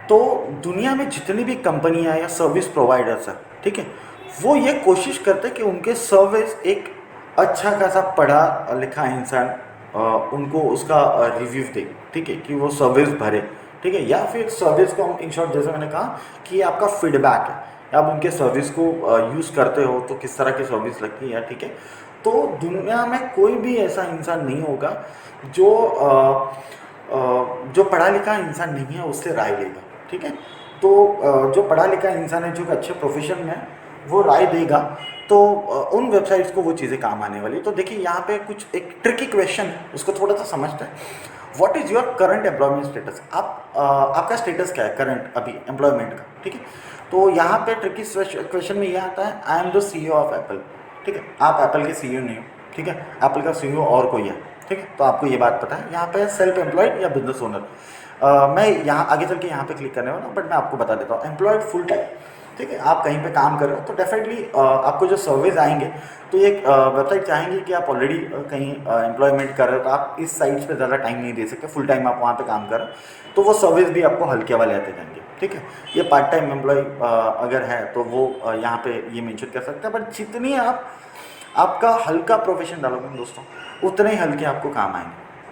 तो दुनिया में जितनी भी कंपनियां या सर्विस प्रोवाइडर्स हैं, ठीक है, वो ये कोशिश करते हैं कि उनके सर्विस एक अच्छा खासा पढ़ा लिखा इंसान उनको उसका रिव्यू दे। ठीक है, कि वो सर्विस भरे। ठीक है, या फिर सर्विस को हम इन शॉर्ट जैसे मैंने कहा कि ये आपका फीडबैक है, आप उनके सर्विस को यूज़ करते हो तो किस तरह की सर्विस लगती है। ठीक है, तो दुनिया में कोई भी ऐसा इंसान नहीं होगा जो पढ़ा लिखा इंसान नहीं है उससे राय लेगा। ठीक है, तो जो पढ़ा लिखा इंसान है, जो अच्छे प्रोफेशन में है, वो राय देगा, तो उन वेबसाइट्स को वो चीज़ें काम आने वाली। तो देखिए यहाँ पे कुछ एक ट्रिकी क्वेश्चन है, उसको थोड़ा सा समझते हैं। What is your current employment status? आपका स्टेटस क्या है करंट अभी एम्प्लॉयमेंट का? ठीक है, तो यहाँ पे ट्रिकी क्वेश्चन में ये आता है, I am the CEO of Apple. ठीक है, आप एप्पल के CEO नहीं हो। ठीक है, एप्पल का CEO और कोई है। ठीक है, तो आपको ये बात पता है। यहाँ पे सेल्फ एम्प्लॉयड या बिजनेस ओनर, मैं यहाँ आगे चल के यहाँ पे क्लिक करने वाला हूँ, बट मैं आपको बता देता हूँ एम्प्लॉयड फुल टाइम। ठीक है, आप कहीं पे काम कर रहे हो तो डेफिनेटली आपको जो सर्विस आएंगे, तो एक वेबसाइट चाहेंगे कि आप ऑलरेडी कहीं एम्प्लॉयमेंट कर रहे हो, तो आप इस साइट्स पे ज़्यादा टाइम नहीं दे सकते, फुल टाइम आप वहाँ पे काम कर रहे हो, तो वो सर्विस भी आपको हल्के वाले आते जाएंगे। ठीक है, ये पार्ट टाइम एम्प्लॉय अगर है तो वो यहाँ पे ये मेंशन कर सकते हैं, बट जितनी आप आपका हल्का प्रोफेशन डालोगे दोस्तों, उतने ही हल्के आपको काम आएंगे।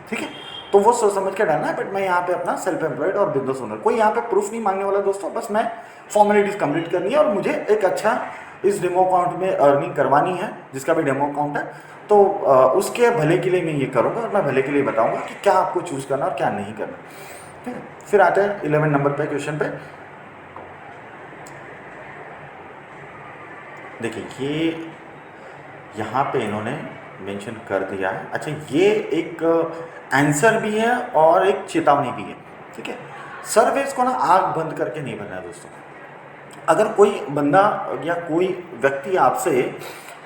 ठीक है, तो वो सोच समझ के डालना है। बट मैं यहाँ पे अपना सेल्फ एम्प्लॉयड और बिजनेस ओनर, कोई यहाँ पे प्रूफ नहीं मांगने वाला दोस्तों, बस मैं फॉर्मेलिटीज़ कंप्लीट करनी है और मुझे एक अच्छा इस डेमो अकाउंट में अर्निंग करवानी है, जिसका भी डेमो अकाउंट है। तो उसके भले के लिए मैं ये करूँगा, और मैं भले के लिए बताऊँगा कि क्या आपको चूज़ करना और क्या नहीं करना। ठीक है, फिर आते हैं 11 नंबर पे क्वेश्चन पे। देखिए ये यहाँ पे इन्होंने मेंशन कर दिया है। अच्छा, ये एक आंसर भी है और एक चेतावनी भी है, ठीक है। सर्विस को ना आँख बंद करके नहीं भरना है दोस्तों। अगर कोई बंदा या कोई व्यक्ति आपसे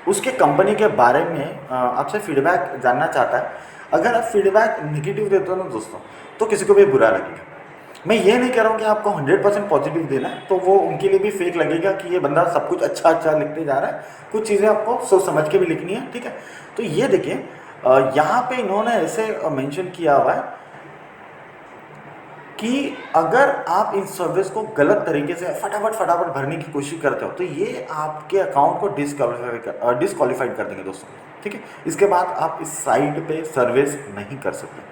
उसके कंपनी के बारे में आपसे फीडबैक जानना चाहता है, अगर आप फीडबैक नेगेटिव देते हो ना दोस्तों, तो किसी को भी बुरा लगेगा। मैं ये नहीं कह रहा हूँ कि आपको 100% पॉजिटिव देना है, तो वो उनके लिए भी फेक लगेगा कि ये बंदा सब कुछ अच्छा अच्छा लिखते जा रहा है। कुछ चीज़ें आपको सोच समझ के भी लिखनी है, ठीक है। तो ये देखिए यहाँ पे इन्होंने ऐसे मेंशन किया हुआ है कि अगर आप इस सर्विस को गलत तरीके से फटाफट भरने की कोशिश करते हो, तो ये आपके अकाउंट को डिसक्वालीफाइड कर देंगे दोस्तों, ठीक है। इसके बाद आप इस साइट पे सर्विस नहीं कर सकते,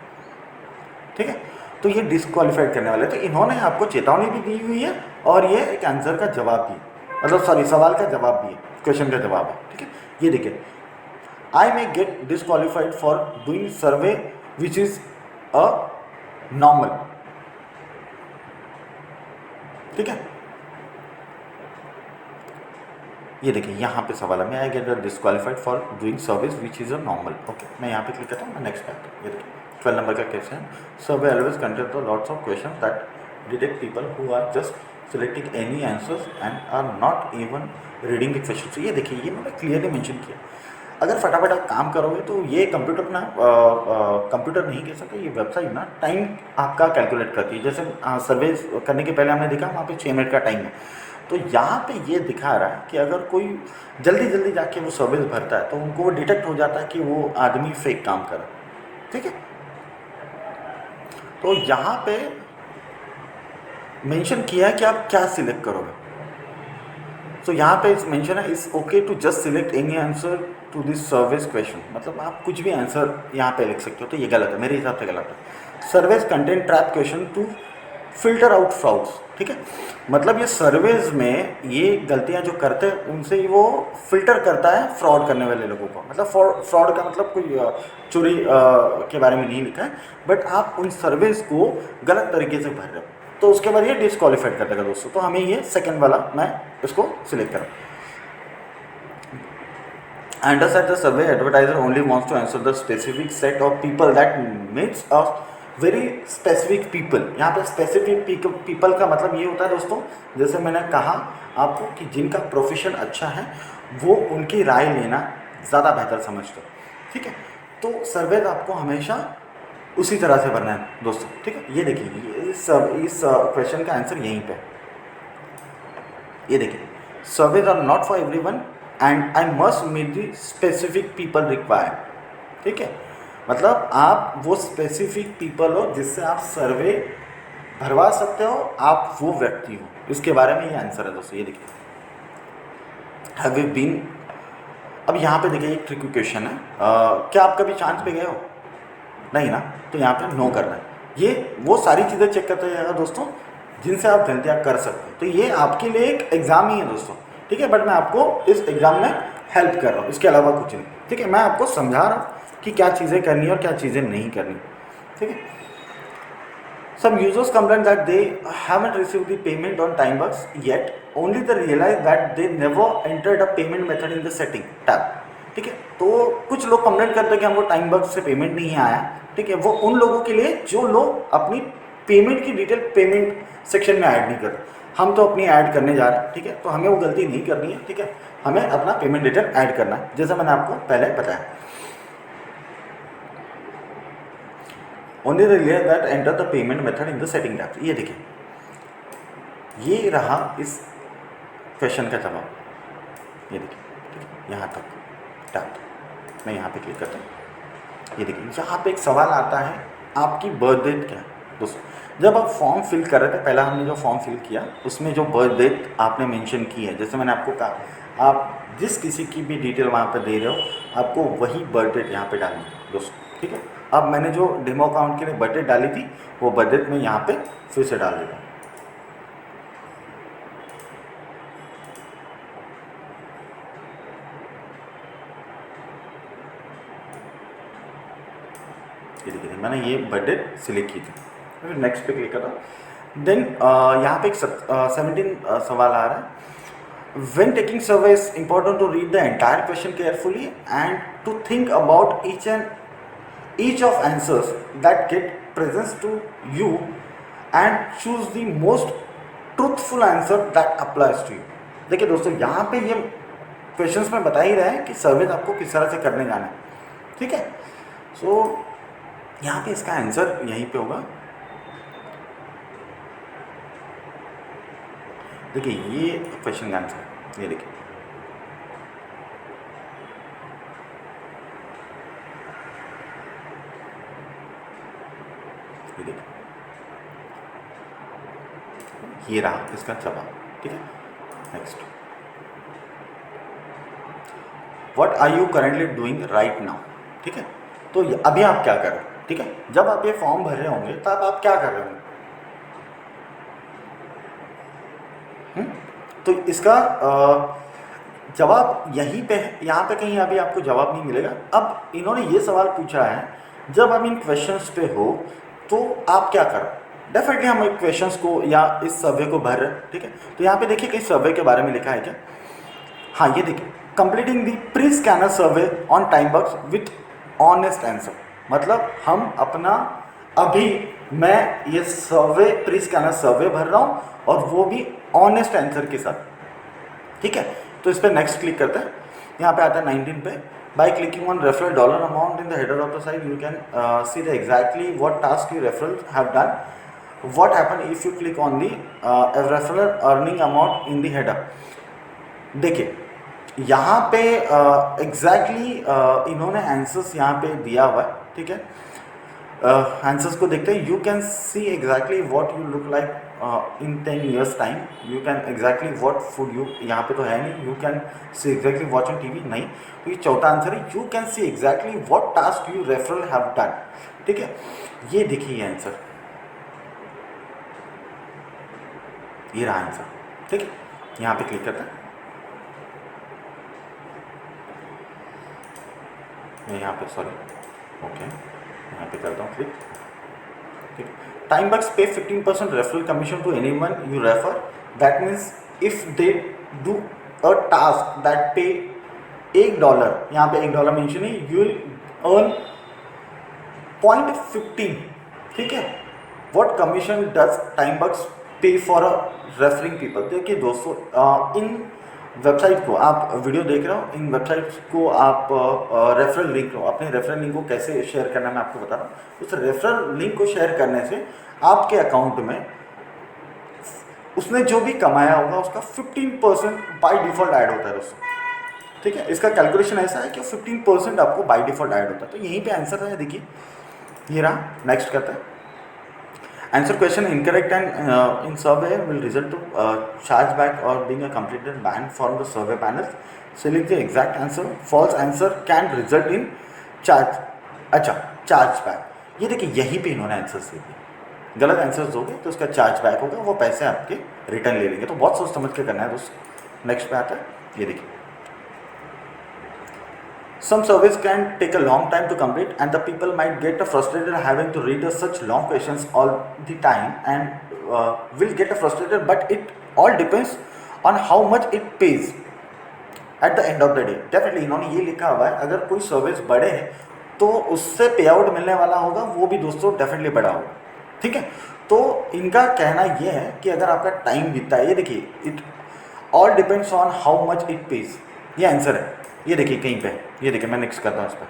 ठीक है। तो ये डिसक्वालीफाइड करने वाले, तो इन्होंने आपको चेतावनी भी दी हुई है और ये एक आंसर का जवाब भी, मतलब सॉरी सवाल का जवाब भी है, क्वेश्चन का जवाब है, ठीक है। ये देखिए, I may get disqualified for doing survey which is a normal, ठीक है। ये देखिए यहाँ पे सवाल है, मैं I get disqualified for doing service which is a normal. Okay, मैं यहाँ पे क्लिक करता हूँ, मैं नेक्स्ट पे। ये देखिए 12 नंबर का question, survey always contain the lots of question that detect people who are just selecting any answers and are not even reading the question. ये देखिए, ये मैंने क्लियरली मेंशन किया। अगर फटाफट आप काम करोगे तो ये कंप्यूटर ना कंप्यूटर नहीं कह सकते, ये वेबसाइट ना टाइम आपका कैलकुलेट करती है। जैसे सर्वे करने के पहले हमने देखा वहाँ पे 6 मिनट का टाइम है, तो यहाँ पे ये दिखा रहा है कि अगर कोई जल्दी जल्दी जाके वो सर्विस भरता है तो उनको वो डिटेक्ट हो जाता है कि वो आदमी फेक काम कर रहा है, ठीक है। तो यहाँ पे मेंशन किया है कि आप क्या सिलेक्ट करोगे। तो यहाँ पे मेंशन है it's okay to just select any answer to this service question, मतलब आप कुछ भी आंसर यहाँ पे लिख सकते हो। तो ये गलत है, मेरे हिसाब से गलत है। Service content trap question to filter out frauds, ठीक है। मतलब ये सर्विस में ये गलतियाँ जो करते हैं उनसे वो फिल्टर करता है फ्रॉड करने वाले लोगों को। मतलब फ्रॉड का मतलब कोई चोरी के बारे में नहीं लिखा है, बट आप उन सर्विस को गलत तरीके से भर रहे हो, तो उसके बाद ये डिसक्वालीफाइड कर देगा दोस्तों। तो हमें ये सेकंड वाला मैं इसको सिलेक्ट करूँ। I understand the survey advertiser only wants to answer the specific set of people that meets a very specific people। यहाँ पे specific people का मतलब ये होता है दोस्तों, जैसे मैंने कहा आपको कि जिनका प्रोफेशन अच्छा है वो उनकी राय लेना ज़्यादा बेहतर समझते हो, ठीक है। तो सर्वे आपको हमेशा उसी तरह से भरना है दोस्तों, ठीक है। ये देखिए इस क्वेश्चन का आंसर यहीं पे, ये देखिए, surveys are not for everyone and I must meet the specific people required, ठीक है। मतलब आप वो स्पेसिफिक पीपल हो जिससे आप सर्वे भरवा सकते हो, आप वो व्यक्ति हो, इसके बारे में ये आंसर है दोस्तों। ये देखिए, हैव यू बीन, अब यहाँ पे देखिए एक ट्रिकी क्वेश्चन है, क्या आप कभी चांस पे गए हो? नहीं ना, तो यहाँ पे नो करना है। ये वो सारी चीज़ें चेक करते जाएगा दोस्तों जिनसे आप गलतियाँ कर सकते हो। तो ये आपके लिए एक एग्ज़ाम ही है दोस्तों, ठीक है। बट मैं आपको इस एग्ज़ाम में हेल्प कर रहा हूँ, इसके अलावा कुछ नहीं, ठीक है। मैं आपको समझा रहा हूँ कि क्या चीज़ें करनी है और क्या चीज़ें नहीं करनी, ठीक है। Some users complain that they haven't received the payment on TimeBucks yet, only they realize that they never entered a payment method in the setting tab, ठीक है। तो कुछ लोग कंप्लेंट करते हैं कि हमको TimeBucks से पेमेंट नहीं आया, ठीक है। वो उन लोगों के लिए जो लोग अपनी पेमेंट की डिटेल पेमेंट सेक्शन में ऐड नहीं करते। हम तो अपनी ऐड करने जा रहे हैं, ठीक है। तो हमें वो गलती नहीं करनी है, ठीक है। हमें अपना पेमेंट डिटेल ऐड करना है, जैसा मैंने आपको पहले बताया। Only the layer that enter the payment method in the setting tab। ये देखिए, ये रहा इस क्वेश्चन का जवाब, ये देखिए, ठीक है। यहाँ तक टैब, मैं यहाँ पे क्लिक करता हूँ। ये देखिए, यहाँ पे एक सवाल आता है, आपकी बर्थ डेट क्या है दोस्तों। जब आप फॉर्म फिल कर रहे थे, पहला हमने जो फॉर्म फिल किया उसमें जो बर्थ डेट आपने मेंशन की है, जैसे मैंने आपको कहा, आप जिस किसी की भी डिटेल वहाँ पे दे रहे हो, आपको वही बर्थ डेट यहाँ पे डालनी है दोस्तों, ठीक है। अब मैंने जो डेमो अकाउंट के लिए बर्थ डेट डाली थी, वो बर्थ डेट मैं यहाँ पे फिर से डाल देता हूँ। ये देखिए, मैंने ये बर्थ डेट सिलेक्ट की थी, फिर नेक्स्ट पे क्लिक करता हूँ। देन यहाँ पे एक 17 सवाल आ रहा है। When taking survey, it's important to read the entire question carefully and to think about each of answers that get presents to you and choose the most truthful answer that applies to you. देखिए दोस्तों, यहाँ पे ये questions में बता ही रहे हैं कि सर्वे आपको किस तरह से करने जाना है, ठीक है। सो यहाँ पे इसका आंसर यहीं पे होगा। देखिए ये क्वेश्चन का आंसर, ये देखिए ये रहा इसका जवाब, ठीक है। Next, what are you currently doing right now, ठीक है। तो अभी आप क्या कर रहे हो, ठीक है। जब आप ये फॉर्म भर रहे होंगे तब आप क्या कर रहे होंगे, तो इसका जवाब यहीं पे है, यहाँ पे कहीं अभी आपको जवाब नहीं मिलेगा। अब इन्होंने ये सवाल पूछा है, जब हम इन क्वेश्चंस पे हो तो आप क्या करो। डेफिनेटली हम एक क्वेश्चंस को या इस सर्वे को भर रहे हैं, ठीक है। तो यहाँ पे देखिए कहीं सर्वे के बारे में लिखा है क्या। हाँ, ये देखिए, completing the pre scanner survey on TimeBucks with honest answer. मतलब हम अपना अभी मैं ये सर्वे प्री स्कैनर सर्वे भर रहा हूँ और वो भी ऑनेस्ट आंसर के साथ, ठीक है। तो इस पर नेक्स्ट क्लिक करते हैं। यहाँ पे आता है 19 पे, by clicking on referral dollar amount in the header of the site you can see the exactly what task you referral have done, what happen if you click on the referral earning amount in the header. देखिए यहाँ पे exactly इन्होंने answers यहाँ पे दिया हुआ है, ठीक है। आंसर्स को देखते हैं। You can see exactly what you look like in 10 years time, you can exactly what food you, यहाँ पे तो है नहीं, you can see exactly watch on TV, नहीं। तो ये चौथा आंसर है, you can see exactly what task you referral have done, ठीक है। ये देखिए आंसर, ये रहा आंसर, ठीक है। यहाँ पे क्लिक करते हैं, मैं यहाँ पे सॉरी ओके यहाँ पे करता हूँ क्लिक, ठीक है। Timebucks pay 15% referral commission to anyone you refer, that means if they do a task that pay $1, यहाँ पे $1 मेंशन है, यू विल अर्न 0.15, ठीक है। व्हाट कमीशन डज टाइमबक्स पे फॉर अ रेफरिंग पीपल। देखिए दोस्तों, इन वेबसाइट को आप वीडियो देख रहे हो, इन वेबसाइट्स को आप रेफरल लिंक लो, अपने रेफरल लिंक को कैसे शेयर करना मैं आपको बता रहा हूँ। उस रेफरल लिंक को शेयर करने से आपके अकाउंट में उसने जो भी कमाया होगा उसका 15% बाय डिफ़ॉल्ट ऐड होता है दोस्तों, ठीक है। इसका कैलकुलेशन ऐसा है कि 15% आपको बाय डिफ़ॉल्ट ऐड होता है। तो यहीं पे आंसर है, देखिए ये रहा। नेक्स्ट करते हैं। Answer question incorrect and in survey will result to chargeback or being a completed ban from the survey panel. Select the exact answer. False answer can result in charge. अच्छा, chargeback। ये देखिए यहीं पे इन्होंने answers दे दिए। गलत answers दोगे तो उसका चार्जबैक होगा, वो पैसे आपके रिटर्न ले लेंगे। तो बहुत सोच समझ के करना है दोस्तों। नेक्स्ट पे आता है, ये देखिए, some surveys can take a long time to complete and the people might get frustrated having to read such long questions all the time and will get frustrated, but it all depends on how much it pays at the end of the day। Definitely इन्होंने ये लिखा हुआ है, अगर कोई service बड़े हैं तो उससे पे आउट मिलने वाला होगा, वो भी दोस्तों डेफिनेटली बड़ा होगा, ठीक है। तो इनका कहना ये है कि अगर आपका टाइम बीतता है, ये देखिए, it all depends on how much it pays, ये आंसर है। ये देखिए कहीं पे, ये देखिए मैं नेक्स्ट करता हूँ इस पर।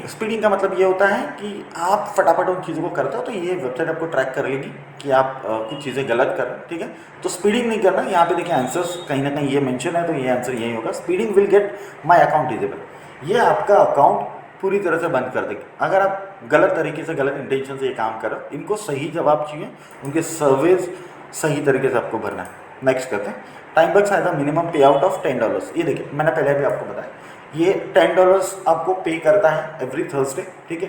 स्पीडिंग का मतलब ये होता है कि आप फटाफट उन चीज़ों को करते हो, तो ये वेबसाइट आपको ट्रैक कर लेगी कि आप कुछ चीज़ें गलत कर रहे हो, ठीक है। तो स्पीडिंग नहीं करना। यहाँ पे देखिए आंसर्स कहीं ना कहीं ये मेंशन है, तो ये आंसर यही होगा। Speeding will get my account disable. ये आपका अकाउंट पूरी तरह से बंद कर देगी अगर आप गलत तरीके से, गलत इंटेंशन से ये काम कर रहे हो। इनको सही जवाब चाहिए, उनके सर्वेज सही तरीके से आपको भरना है। नेक्स्ट करते हैं। टाइमबक्स हैज़ अ मिनिमम पे आउट ऑफ $10। ये देखिए मैंने पहले भी आपको बताया, ये $10 आपको पे करता है एवरी थर्सडे, ठीक है।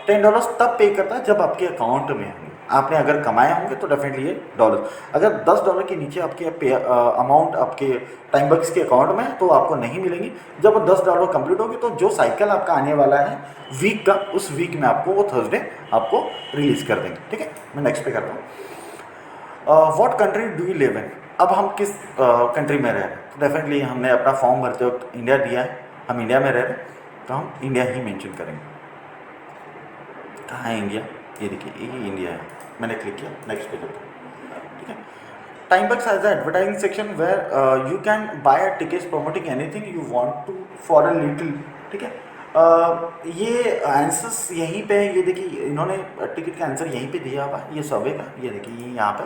$10 तब पे करता है जब आपके अकाउंट में होंगे, आपने अगर कमाए होंगे तो डेफिनेटली ये $। अगर $10 के नीचे आपके पे अमाउंट आपके टाइमबक्स के अकाउंट में है तो आपको नहीं मिलेंगी। जब $10 कंप्लीट होगी तो जो साइकिल आपका आने वाला है वीक का, उस वीक में आपको वो थर्सडे आपको रिलीज़ कर देंगे, ठीक है। मैं नेक्स्ट पे करता हूँ। What country do you live in, अब हम किस कंट्री में रह रहे हैं, तो डेफिनेटली हमने अपना फॉर्म भरते वक्त इंडिया दिया है, हम इंडिया में रह रहे हैं तो हम इंडिया ही मेंशन करेंगे। कहाँ है इंडिया, ये देखिए ये इंडिया है, मैंने क्लिक किया, नेक्स्ट पे जाते हैं। ठीक है, TimeBucks has a advertising section where you can buy a tickets promoting anything you want to for a little. ठीक है, ये आंसर्स यहीं पे है, ये देखिए इन्होंने टिकट का आंसर यहीं पे दिया हुआ है, ये सर्वे का, ये देखिए यहाँ पे,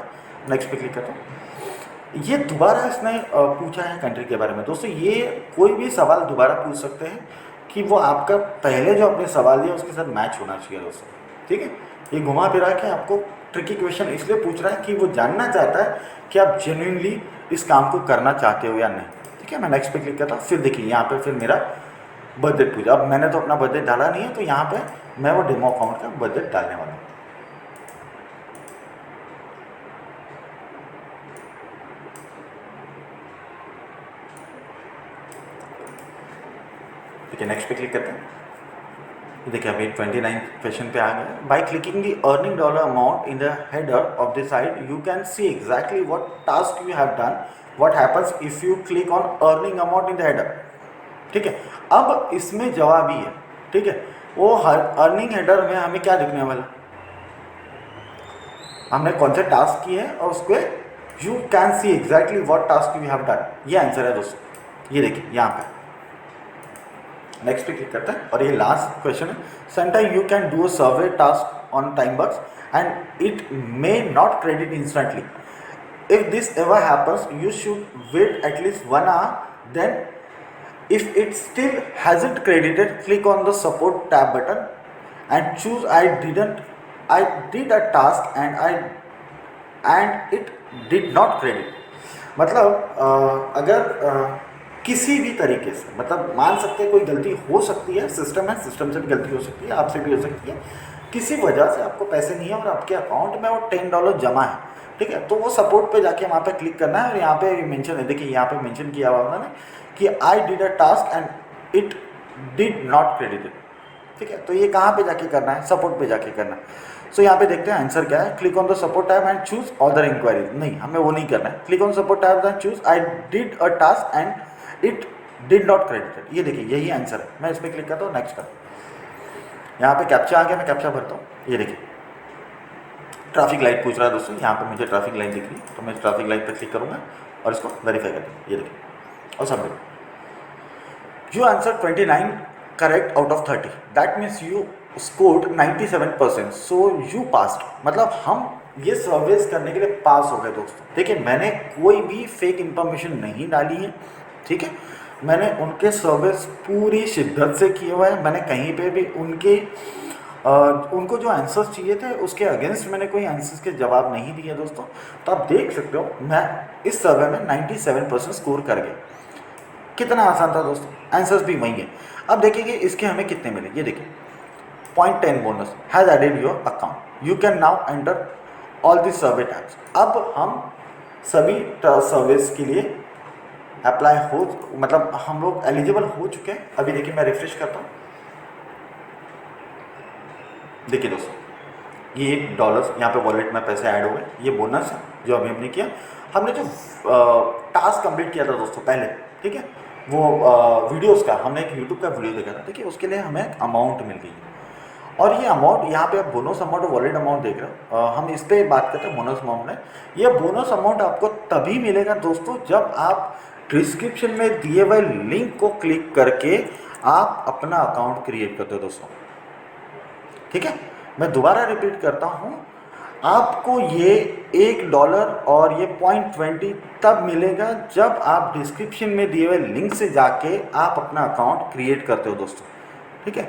नेक्स्ट पे क्लिक करता हूँ। ये दोबारा इसने पूछा है कंट्री के बारे में। दोस्तों ये कोई भी सवाल दोबारा पूछ सकते हैं कि वो आपका पहले जो आपने सवाल दिया उसके साथ मैच होना चाहिए दोस्तों। ठीक है, ये घुमा फिरा के आपको ट्रिकी क्वेश्चन इसलिए पूछ रहा है कि वो जानना चाहता है कि आप जेन्युइनली इस काम को करना चाहते हो या नहीं। ठीक है, मैं नेक्स्ट पे क्लिक करता हूँ, फिर देखिए यहाँ पे फिर मेरा बर्थडे पूछा, अब मैंने तो अपना बर्थडे डाला नहीं है तो यहाँ पे मैं वो डेमो अकाउंट का बर्थडे डालने वाला हूँ। ठीक है, नेक्स्ट पे क्लिक करते हैं। देखिए अभी 29 क्वेश्चन पे आ गया। By clicking the earning dollar amount in the header of the site you can see exactly what task you have done, what happens if you click on earning amount in the header. ठीक है, अब इसमें जवाब ही है। ठीक है, वो earning header में हमें क्या दिखने वाला, हमने कौन से टास्क किए हैं और उसके you can see exactly what task you have done, ये आंसर है दोस्तों। ये देखिए यहाँ पे नेक्स्ट पे क्लिक करते हैं और ये लास्ट क्वेश्चन है। Sometime you can do a survey task on TimeBucks and it may not credit instantly, if this ever happens you should wait at least 1 hour, then if it still hasn't credited click on the support tab button and choose I did a task and it did not credit। मतलब अगर किसी भी तरीके से, मतलब मान सकते हैं कोई गलती हो सकती है, सिस्टम है, सिस्टम से भी गलती हो सकती है, आपसे भी हो सकती है, किसी वजह से आपको पैसे नहीं है और आपके अकाउंट में वो $10 जमा है। ठीक है, तो वो सपोर्ट पे जाके वहाँ पे क्लिक करना है और यहाँ पे मेंशन है, देखिए यहाँ पे मेंशन किया हुआ उन्होंने कि आई did a task and it did not credited. ठीक है, तो ये कहाँ पे जाके करना है, सपोर्ट पे जाके करना है। सो यहाँ पे देखते हैं आंसर क्या है। Click on the support tab and choose other inquiries, नहीं हमें वो नहीं करना है। Click on support tab and choose I did a task and it did not credited, ये देखिए यही आंसर है। मैं इस पर क्लिक करता हूँ, नेक्स्ट कर, यहाँ पे कैप्चा आ गया, मैं कैप्चा भरता हूँ। ये देखिए ट्रैफिक लाइट पूछ रहा है दोस्तों, यहाँ पे मुझे ट्रैफिक लाइट दिख रही है तो मैं ट्रैफिक लाइट पर क्लिक करूँगा और इसको वेरीफाई कर दूँगा। ये देखिए और submit. You answer 29 correct out of 30, that means you scored 97%, so you passed. मतलब हम ये सर्विस करने के लिए पास हो गए दोस्तों। देखिए मैंने कोई भी फेक इंफॉर्मेशन नहीं डाली है। ठीक है, मैंने उनके सर्विस पूरी शिद्दत से किए हुए हैं। मैंने कहीं पे भी उनको जो आंसर्स चाहिए थे उसके अगेंस्ट मैंने कोई आंसर्स के जवाब नहीं दिए दोस्तों। तो आप देख सकते हो मैं इस सर्वे में 97% स्कोर कर गया। कितना आसान था दोस्तों, आंसर्स भी वही है। अब देखिए इसके हमें कितने मिले, ये देखिए 0.10 bonus has added your account, you can now enter all the survey tabs. अब हम सभी सर्विस के लिए अप्लाई हो, मतलब हम लोग एलिजिबल हो चुके हैं। अभी देखिए मैं रिफ्रेश करता हूँ, देखिए दोस्तों ये $1 यहाँ पे वॉलेट में पैसे ऐड हो गए। ये बोनस है जो अभी हमने किया। हमने जो टास्क कंप्लीट किया था दोस्तों पहले, ठीक है, वो वीडियोस का, हमने एक यूट्यूब का वीडियो देखा था, ठीक है, उसके लिए हमें अमाउंट मिल गई है। और ये अमाउंट यहाँ पे आप बोनस अमाउंट और वॉलेट अमाउंट देख रहे हो। हम इस पर बात करते हैं बोनस अमाउंट में। ये बोनस अमाउंट आपको तभी मिलेगा दोस्तों जब आप डिस्क्रिप्शन में दिए हुए लिंक को क्लिक करके आप अपना अकाउंट क्रिएट करते हो दोस्तों। ठीक है, मैं दोबारा रिपीट करता हूँ, आपको ये $1 और ये 0.20 तब मिलेगा जब आप डिस्क्रिप्शन में दिए हुए लिंक से जाके आप अपना अकाउंट क्रिएट करते हो दोस्तों। ठीक है,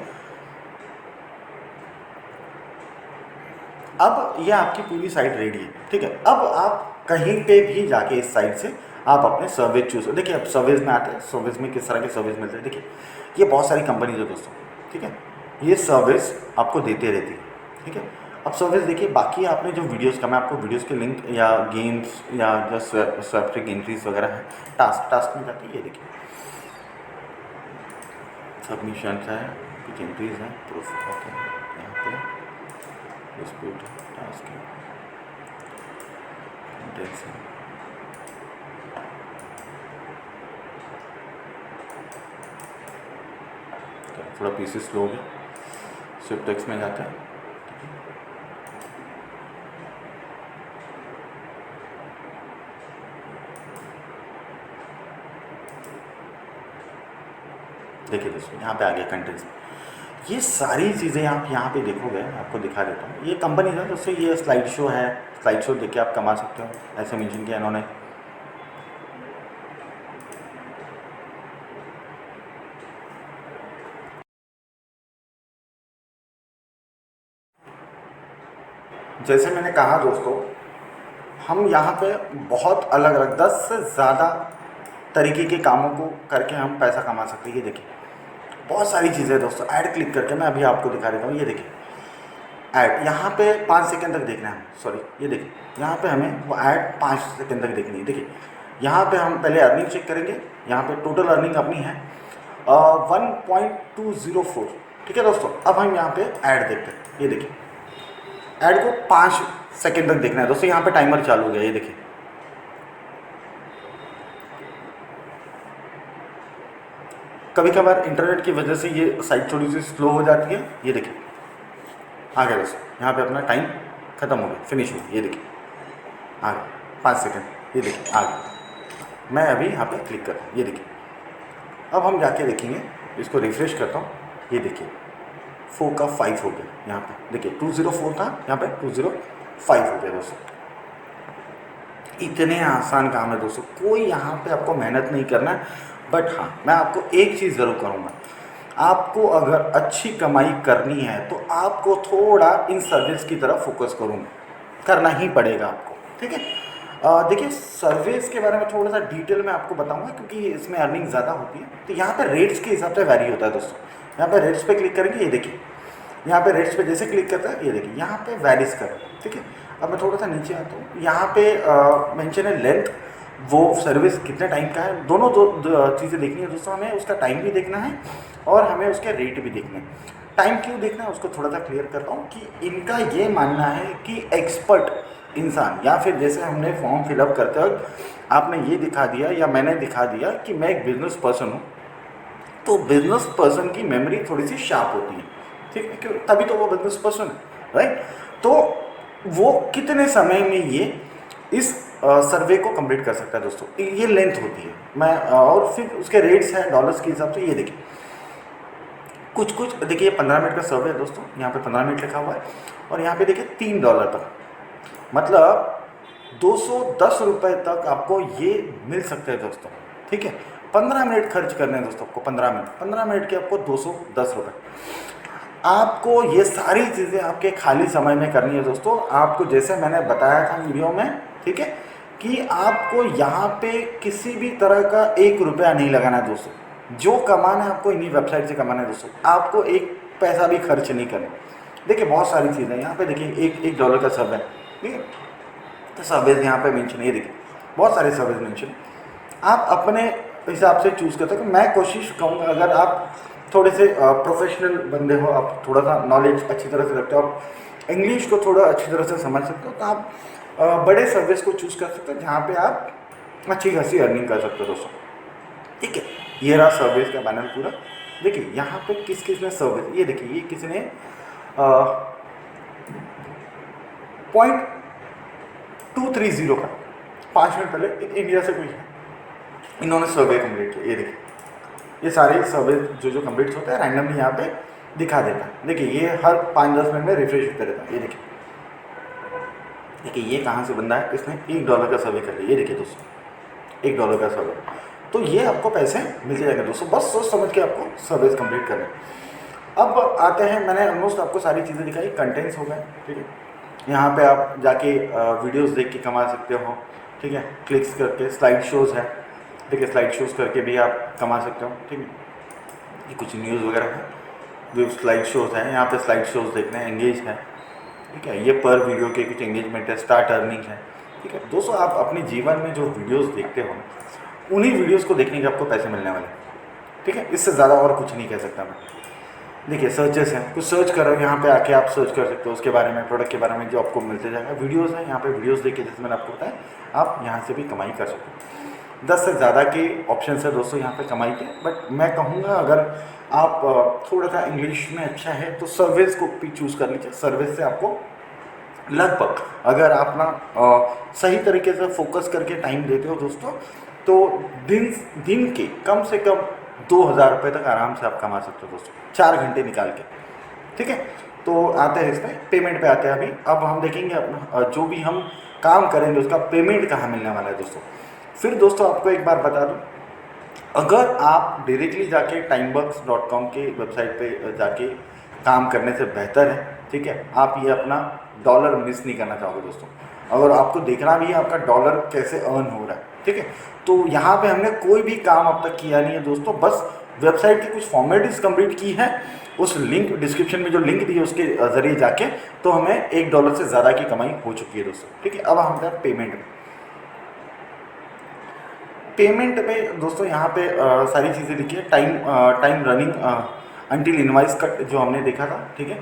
अब ये आपकी पूरी साइट रेडी है। ठीक है, अब आप कहीं पे भी जाके इस साइट से आप अपने सर्विस चूज, देखिए अब सर्विस में आते हैं, सर्विस में किस तरह के सर्विस मिलते हैं। देखिए ये बहुत सारी कंपनीज है दोस्तों। ठीक है, ये सर्विस आपको देते रहती है। ठीक है, अब सर्विस देखिए, बाकी आपने जो वीडियोस का, मैं आपको वीडियोस के लिंक या गेम्स या जो स्वैप्टिक एंट्रीज वगैरह है, टास्क में जाती है। ये देखिए सबमिशन है, कुछ एंट्रीज हैं, प्रूफ ओके, यहाँ पे डिस्प्यूट टास्क है, कंटेंट्स हैं। थोड़ा पीसी स्लो हो गया, स्विफ्ट टेक्स्ट में जाते हैं। देखिए दोस्तों, यहाँ पे आ गया कंटेंट्स। ये सारी चीज़ें आप यहाँ पे देखोगे, आपको दिखा देता हूँ। ये कंपनी है दोस्तों, ये स्लाइड शो है, स्लाइड शो देख के आप कमा सकते हो, ऐसे मेंशन किया इन्होंने। जैसे मैंने कहा दोस्तों, हम यहाँ पे बहुत अलग अलग 10 से ज़्यादा तरीके के कामों को करके हम पैसा कमा सकते हैं। ये देखिए बहुत सारी चीज़ें दोस्तों। ऐड क्लिक करके मैं अभी आपको दिखा देता हूँ। ये देखिए ऐड, यहाँ पे 5 सेकंड तक देखना है, सॉरी ये देखिए यहाँ पे हमें वो ऐड 5 सेकंड तक देखनी है। देखिए यहाँ पे हम पहले अर्निंग चेक करेंगे। यहाँ पे टोटल अर्निंग अपनी है 1.204, ठीक है दोस्तों। अब हम यहाँ पे ऐड देखते हैं। ये देखिए ऐड को 5 सेकंड तक देखना है दोस्तों। यहाँ पे टाइमर चालू हो गया, ये देखिए। कभी कभार इंटरनेट की वजह से ये साइट थोड़ी सी स्लो हो जाती है। ये देखिए आ गया दोस्तों, यहाँ पे अपना टाइम खत्म हो गया, फिनिश हो गया। ये देखिए आ गया 5 सेकंड, ये देखिए आ गया। मैं अभी यहाँ पे क्लिक करता हूँ, ये देखिए। अब हम जाके देखेंगे, इसको रिफ्रेश करता हूँ। ये देखिए 4 का 5 हो गया। यहाँ पे देखिए 204 था, यहाँ पे 205 हो गया दोस्तों। इतने आसान काम है दोस्तों, कोई यहाँ पे आपको मेहनत नहीं करना है। बट हाँ, मैं आपको एक चीज़ ज़रूर करूँगा, आपको अगर अच्छी कमाई करनी है तो आपको थोड़ा इन सर्विस की तरफ फोकस करना ही पड़ेगा आपको, ठीक है। देखिए सर्विस के बारे में थोड़ा सा डिटेल में आपको बताऊंगा, क्योंकि इसमें अर्निंग ज़्यादा होती है। तो यहाँ पे रेट्स के हिसाब से वैरी होता है दोस्तों। यहाँ पे रेट्स पे क्लिक करेंगे, ये देखिए यहाँ पे रेट्स पे जैसे क्लिक करता है, ये देखिए यहाँ पे वैरीज कर, ठीक है। अब मैं थोड़ा सा नीचे आता हूँ। यहाँ पे मेंशन है लेंथ, वो सर्विस कितने टाइम का है। दोनों दो चीज़ें देखनी है दोस्तों। हमें उसका टाइम भी देखना है और हमें उसके रेट भी देखने हैं। टाइम क्यों देखना है उसको थोड़ा सा क्लियर करता हूँ कि इनका ये मानना है कि एक्सपर्ट इंसान, या फिर जैसे हमने फॉर्म फिलअप करते वक्त आपने ये दिखा दिया या मैंने दिखा दिया कि मैं एक बिजनेस पर्सन हूँ, तो बिजनेस पर्सन की मेमोरी थोड़ी सी शार्प होती है, ठीक है, क्यों, तभी तो वो बिजनेस पर्सन है, राइट। तो वो कितने समय में ये इस सर्वे को कंप्लीट कर सकता है दोस्तों, ये लेंथ होती है। मैं और फिर उसके रेट्स हैं डॉलर्स के हिसाब से। ये देखिए कुछ देखिए 15 मिनट का सर्वे है दोस्तों, यहाँ पे 15 मिनट लिखा हुआ है और यहाँ पे देखिए $3 तक, मतलब 210 रुपये तक आपको ये मिल सकते हैं दोस्तों, ठीक है। 15 मिनट खर्च करने हैं दोस्तों आपको, 15 मिनट के आपको 210 रुपये। आपको ये सारी चीज़ें आपके खाली समय में करनी है दोस्तों। आपको जैसे मैंने बताया था वीडियो में, ठीक है, कि आपको यहाँ पे किसी भी तरह का 1 रुपया नहीं लगाना है दोस्तों। जो कमाना है आपको इन्हीं वेबसाइट से कमाना है दोस्तों। आपको एक पैसा भी खर्च नहीं करना। देखिए बहुत सारी चीज़ें यहाँ पे देखिए, एक $1 का सर्वे, ठीक है, तो सर्विस यहाँ पे मेंशन, ये देखिए बहुत सारे सर्विस मेंशन। आप अपने हिसाब से चूज़ करते हो। मैं कोशिश करूँगा, अगर आप थोड़े से प्रोफेशनल बंदे हो, आप थोड़ा सा नॉलेज अच्छी तरह से रखते हो, आप इंग्लिश को थोड़ा अच्छी तरह से समझ सकते हो, तो आप बड़े सर्विस को चूज़ कर सकते हो जहाँ पे आप अच्छी खासी अर्निंग कर सकते हो दोस्तों, ठीक है। ये रहा सर्विस का पैनल पूरा। देखिए यहाँ पे किस किस ने सर्विस, ये देखिए ये किसी ने 0.230 का 5 मिनट पहले इंडिया से कोई है, इन्होंने सर्वे कम्प्लीट किया। ये देखिए ये सारे सर्वे जो कंप्लीट होता है रैंडमली यहाँ पे दिखा देता है। देखिए ये हर 5-10 मिनट में रिफ्रेश होते रहता है। ये देखिए ये कहाँ से बंदा है, इसने $1 का सर्वे कर लिया। ये देखिए दोस्तों $1 का सर्वे, तो ये आपको पैसे मिलते जाएंगे दोस्तों। बस सोच समझ के आपको सर्विस कंप्लीट करना है। अब आते हैं, मैंने ऑलमोस्ट आपको सारी चीज़ें दिखाई, कंटेंट्स हो गए, ठीक है। यहाँ पे आप जाके वीडियोस देख के कमा सकते हो, ठीक है, क्लिक्स करके। स्लाइड शोज़ है, ठीक है, स्लाइड शोज़ करके भी आप कमा सकते हो, ठीक है। ये कुछ न्यूज़ वगैरह है, जो स्लाइड शोज़ हैं, यहाँ पे स्लाइड शोज़ देखना है, एंगेज है, ठीक है। ये पर वीडियो के कुछ एंगेजमेंट है, स्टार्ट अर्निंग है, ठीक है दोस्तों। आप अपने जीवन में जो वीडियोस देखते हो, उन्हीं वीडियोस को देखने के आपको पैसे मिलने वाले हैं, ठीक है। इससे ज़्यादा और कुछ नहीं कह सकता मैं। देखिए सर्चेस हैं, कुछ सर्च कर रहे हो, यहाँ पे आके आप सर्च कर सकते हो उसके बारे में, प्रोडक्ट के बारे में, जो आपको मिलते जाएगा। वीडियोस हैं, यहाँ पे वीडियोस देख के, जैसे मैंने आपको बताया, आप यहाँ से भी कमाई कर सकते हो। 10 से ज़्यादा के ऑप्शन है दोस्तों यहाँ पे कमाई के, बट मैं कहूँगा अगर आप थोड़ा सा इंग्लिश में अच्छा है तो सर्विस को भी चूज़ कर लीजिए। सर्विस से आपको लगभग, अगर आप ना सही तरीके से फोकस करके टाइम देते हो दोस्तों, तो दिन के कम से कम 2000 रुपये तक आराम से आप कमा सकते हो दोस्तों, 4 घंटे निकाल के। ठीक है, तो आते हैं इसमें पेमेंट पे आते हैं। अभी अब हम देखेंगे अपना जो भी हम काम करेंगे उसका पेमेंट कहाँ मिलने वाला है दोस्तों। फिर दोस्तों आपको एक बार बता दूँ, अगर आप डायरेक्टली जाके timebucks.com के वेबसाइट पे जाके काम करने से बेहतर है, ठीक है, आप ये अपना डॉलर मिस नहीं करना चाहोगे दोस्तों। अगर आपको देखना भी है आपका डॉलर कैसे अर्न हो रहा है, ठीक है, तो यहाँ पे हमने कोई भी काम अब तक किया नहीं है दोस्तों, बस वेबसाइट की कुछ फॉर्मेलिटीज कंप्लीट की है। उस लिंक डिस्क्रिप्शन में जो लिंक दी है उसके ज़रिए जाके तो हमें $1 से ज़्यादा की कमाई हो चुकी है दोस्तों। ठीक है, अब हम पेमेंट में दोस्तों यहाँ पे सारी चीज़ें लिखी है। Time running until invoice cut जो हमने देखा था, ठीक है,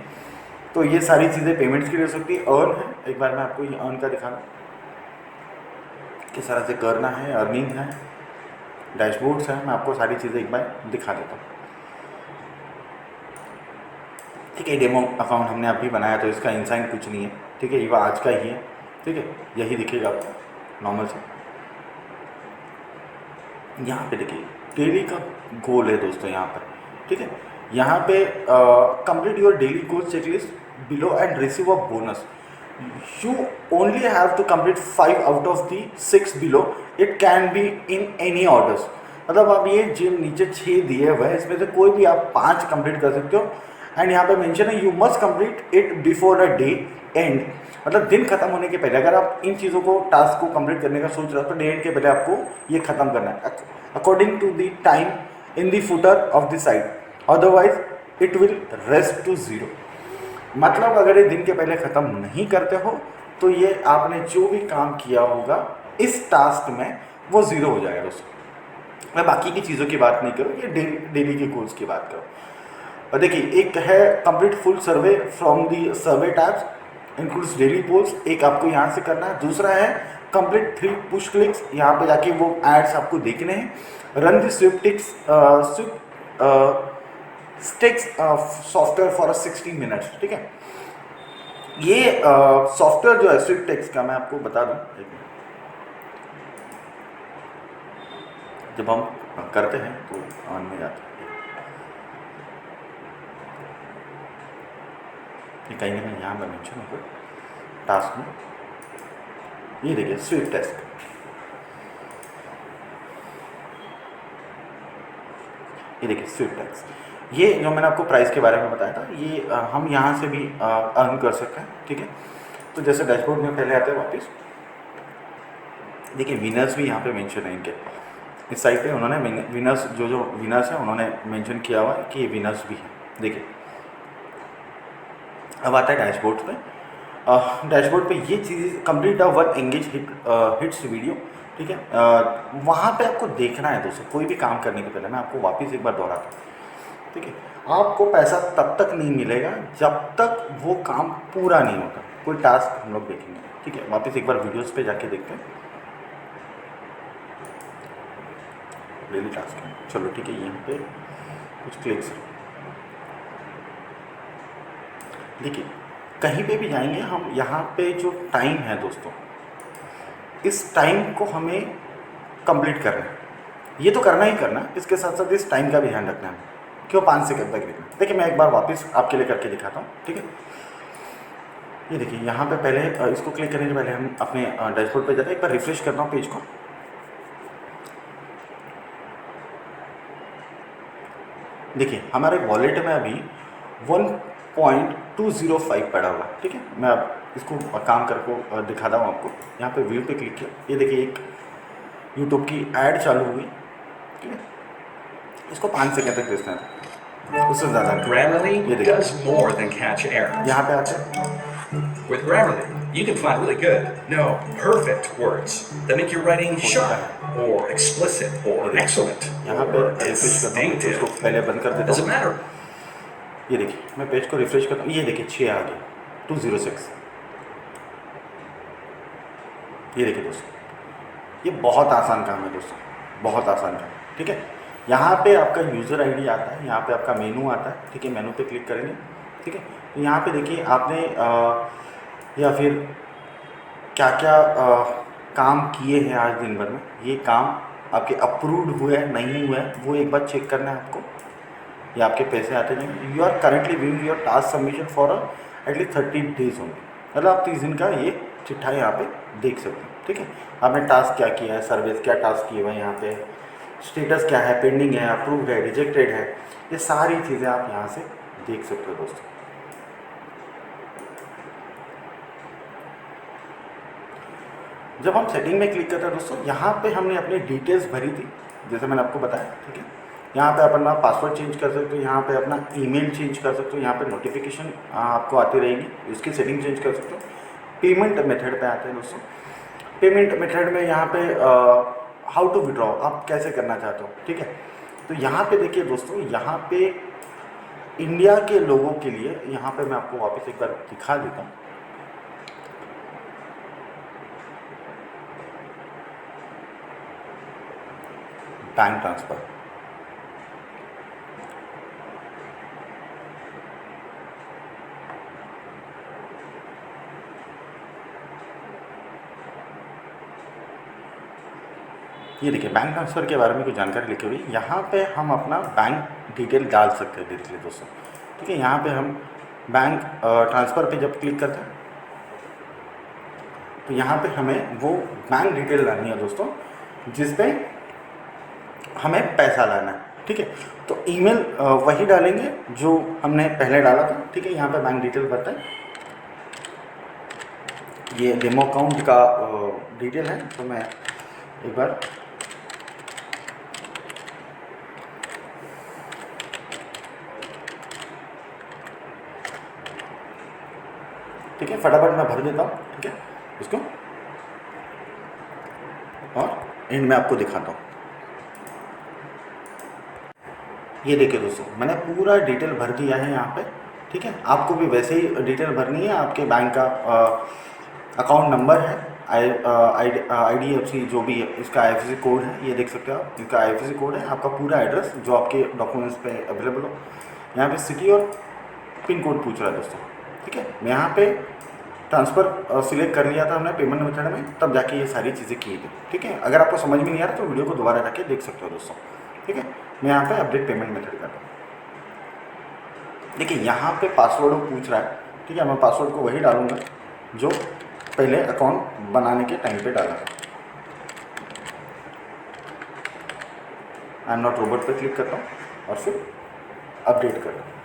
तो ये सारी चीज़ें पेमेंट्स की हो सकती है। अर्न है, एक बार मैं आपको ये अर्न का दिखा दूँ किस तरह से करना है। अर्निंग है, डैशबोर्ड्स है, मैं आपको सारी चीज़ें एक बार दिखा देता हूँ। ठीक है, डेमो अकाउंट हमने अभी बनाया तो इसका इंसाइन कुछ नहीं है, ठीक है, ये आज का ही है, ठीक है, यही दिखेगा आपको नॉर्मल से। यहाँ पे देखिए डेली का गोल है दोस्तों यहाँ पर, ठीक है, यहाँ पे complete your daily goal checklist below and receive a bonus. You only have to complete 5 out of the 6 below, it can be in any orders. मतलब आप ये जो नीचे 6 दिए हुए हैं इसमें से कोई भी आप 5 कंप्लीट कर सकते हो। एंड यहाँ पे मेंशन है you must complete it before a day and, मतलब दिन खत्म होने के पहले। अगर आप इन चीज़ों को टास्क को कंप्लीट करने का सोच रहे हो तो डे एंड के पहले आपको ये खत्म करना है according to the time in the footer of the site, otherwise it will reset to 0। मतलब अगर ये दिन के पहले ख़त्म नहीं करते हो तो ये आपने जो भी काम किया होगा इस टास्क में वो 0 हो जाएगा दोस्तों। मैं बाकी की चीज़ों की बात नहीं करूँ, ये डेली के गोल्स की बात करूँ। और देखिए एक है complete full survey from the survey tabs includes daily polls, एक आपको यहाँ से करना है। दूसरा है कंप्लीट 3 पुश क्लिक्स, यहाँ पे जाके वो एड्स आपको देखने हैं। Run the sticks software for 60 minutes, ठीक है। ये सॉफ्टवेयर जो है स्विफ्टेक्स का मैं आपको बता दूँ, जब हम करते हैं तो ऑन में जाते हैं, ये कहीं ना कहीं यहाँ पर मेंशन होगा टास्क में। ये देखिए स्विफ्टेक्स, ये देखिए स्विफ्टेक्स, ये जो मैंने आपको प्राइस के बारे में बताया था, ये हम यहाँ से भी अर्न कर सकते हैं, ठीक है। तो जैसे डैशबोर्ड में पहले आते हैं वापस, देखिए विनर्स भी यहाँ पे मेंशन है इनके इस साइड पे, उन्होंने विनर्स जो विनर्स हैं उन्होंने मेंशन किया हुआ है कि ये विनर्स भी हैं। देखिए अब आता है डैशबोर्ड पे। डैशबोर्ड पे ये चीज़ complete one engage hits video, ठीक है। वहाँ पे आपको देखना है दोस्तों, कोई भी काम करने के पहले मैं आपको वापस एक बार दोहराता हूँ, ठीक है। आपको पैसा तब तक नहीं मिलेगा जब तक वो काम पूरा नहीं होता। कोई टास्क हम लोग देखेंगे, ठीक है, वापस एक बार वीडियोस पे जाके देखते हैं। डेली टास्क है, चलो ठीक है, यहाँ पे कुछ क्लिक्स देखिए, कहीं पे भी जाएंगे हम, यहाँ पे जो टाइम है दोस्तों, इस टाइम को हमें कंप्लीट करना है। ये तो करना ही करना है, इसके साथ साथ इस टाइम का भी ध्यान रखना है, क्यों 5 सेकंड तक लिखना। देखिए मैं एक बार वापस आपके लिए करके दिखाता हूँ, ठीक है। ये देखिए यहाँ पे पहले इसको क्लिक करने के पहले हम अपने डैशबोर्ड पे जाते हैं, एक बार रिफ्रेश करता हूँ पेज को। देखिए हमारे वॉलेट में अभी 1.205 पड़ा हुआ है, ठीक है। मैं अब इसको काम करके दिखाता हूँ आपको। यहाँ पे व्यू पे क्लिक किया, ये देखिए एक यूट्यूब की ऐड चालू हुई, ठीक है। इसको 5 सेकंड तक देखना है, उससे ज़्यादा। Grammarly does more than catch errors. यहाँ पे आते हैं, With Grammarly, you can find really good, no, perfect words that make your writing sharp or explicit or excellent यहाँ पे or रिफ्रेश करता हूँ, distinctive. इसको पहले बंद कर देता Doesn't हूँ। matter. ये देखिए मैं पेज को रिफ्रेश करता हूँ, ये देखिए 6 आ गया 206। ये देखिए दोस्तों, ये बहुत आसान काम है दोस्तों, बहुत आसान काम, ठीक है। यहाँ पे आपका यूज़र आईडी आता है, यहाँ पे आपका मेनू आता है, ठीक है। मेनू पे क्लिक करेंगे, ठीक है। तो यहाँ पे देखिए आपने या फिर क्या क्या काम किए हैं आज दिन भर में, ये काम आपके अप्रूव्ड हुए हैं नहीं हुए हैं वो एक बार चेक करना है आपको। ये आपके पैसे आते जाएंगे। You are currently viewing your task submission for at least 30 days होंगे, मतलब आप 30 दिन का ये चिट्ठा यहाँ पे देख सकते हैं, ठीक है। आपने टास्क क्या किया है, सर्विस क्या टास्क किए हुए हैं, यहाँ पे स्टेटस क्या है, पेंडिंग है, अप्रूव्ड है, रिजेक्टेड है, ये सारी चीज़ें आप यहाँ से देख सकते हो दोस्तों। जब हम सेटिंग में क्लिक करते हैं दोस्तों, यहाँ पे हमने अपनी डिटेल्स भरी थी जैसे मैंने आपको बताया, ठीक है। यहाँ पे अपना पासवर्ड चेंज कर सकते हो, यहाँ पे अपना ईमेल चेंज कर सकते हो, यहाँ पे नोटिफिकेशन आपको आती रहेगी, उसकी सेटिंग चेंज कर सकते हो। पेमेंट मेथड पे आते हैं दोस्तों। पेमेंट मेथड में यहाँ पे हाउ टू विड्रॉ आप कैसे करना चाहते हो, ठीक है। तो यहाँ पे देखिए दोस्तों, यहाँ पे इंडिया के लोगों के लिए यहाँ पे मैं आपको वापस एक बार दिखा देता हूँ। बैंक ट्रांसफ़र, ये देखिए बैंक ट्रांसफ़र के बारे में कुछ जानकारी लिखी हुई। यहाँ पे हम अपना बैंक डिटेल डाल सकते हैं देखिए दोस्तों, ठीक है। यहाँ पे हम बैंक ट्रांसफ़र पे जब क्लिक करते हैं तो यहाँ पे हमें वो बैंक डिटेल डालनी है दोस्तों जिस पे हमें पैसा लाना है, ठीक है। तो ईमेल वही डालेंगे जो हमने पहले डाला था, ठीक है। यहाँ पे बैंक डिटेल भरते हैं, ये डेमो अकाउंट का डिटेल है, तो मैं एक बार ठीक है फटाफट मैं भर देता हूँ, ठीक है इसको, और एंड में आपको दिखाता हूँ। ये देखिए दोस्तों, मैंने पूरा डिटेल भर दिया है यहाँ पे, ठीक है। आपको भी वैसे ही डिटेल भरनी है। आपके बैंक का अकाउंट नंबर है, IDFC जो भी है, इसका IFSC कोड है, ये देख सकते हो आप, इसका IFSC कोड है। आपका पूरा एड्रेस जो आपके डॉक्यूमेंट्स पे अवेलेबल हो, यहाँ पे सिटी और पिन कोड पूछ रहा है दोस्तों, ठीक है। मैं यहाँ पे ट्रांसफ़र सिलेक्ट कर लिया था हमने पेमेंट मेथड में, तब जाके ये सारी चीज़ें की थी, ठीक है। अगर आपको समझ में नहीं आ रहा तो वीडियो को दोबारा जाके देख सकते हो दोस्तों, ठीक है। मैं यहाँ पे अपडेट पेमेंट मेथड करता हूँ। देखिए यहाँ पे पासवर्ड पूछ रहा है, ठीक है। मैं पासवर्ड को वही डालूँगा जो पहले अकाउंट बनाने के टाइम पे डाला था। आई एम नॉट रोबोट पे क्लिक करता हूँ और फिर अपडेट करता हूँ।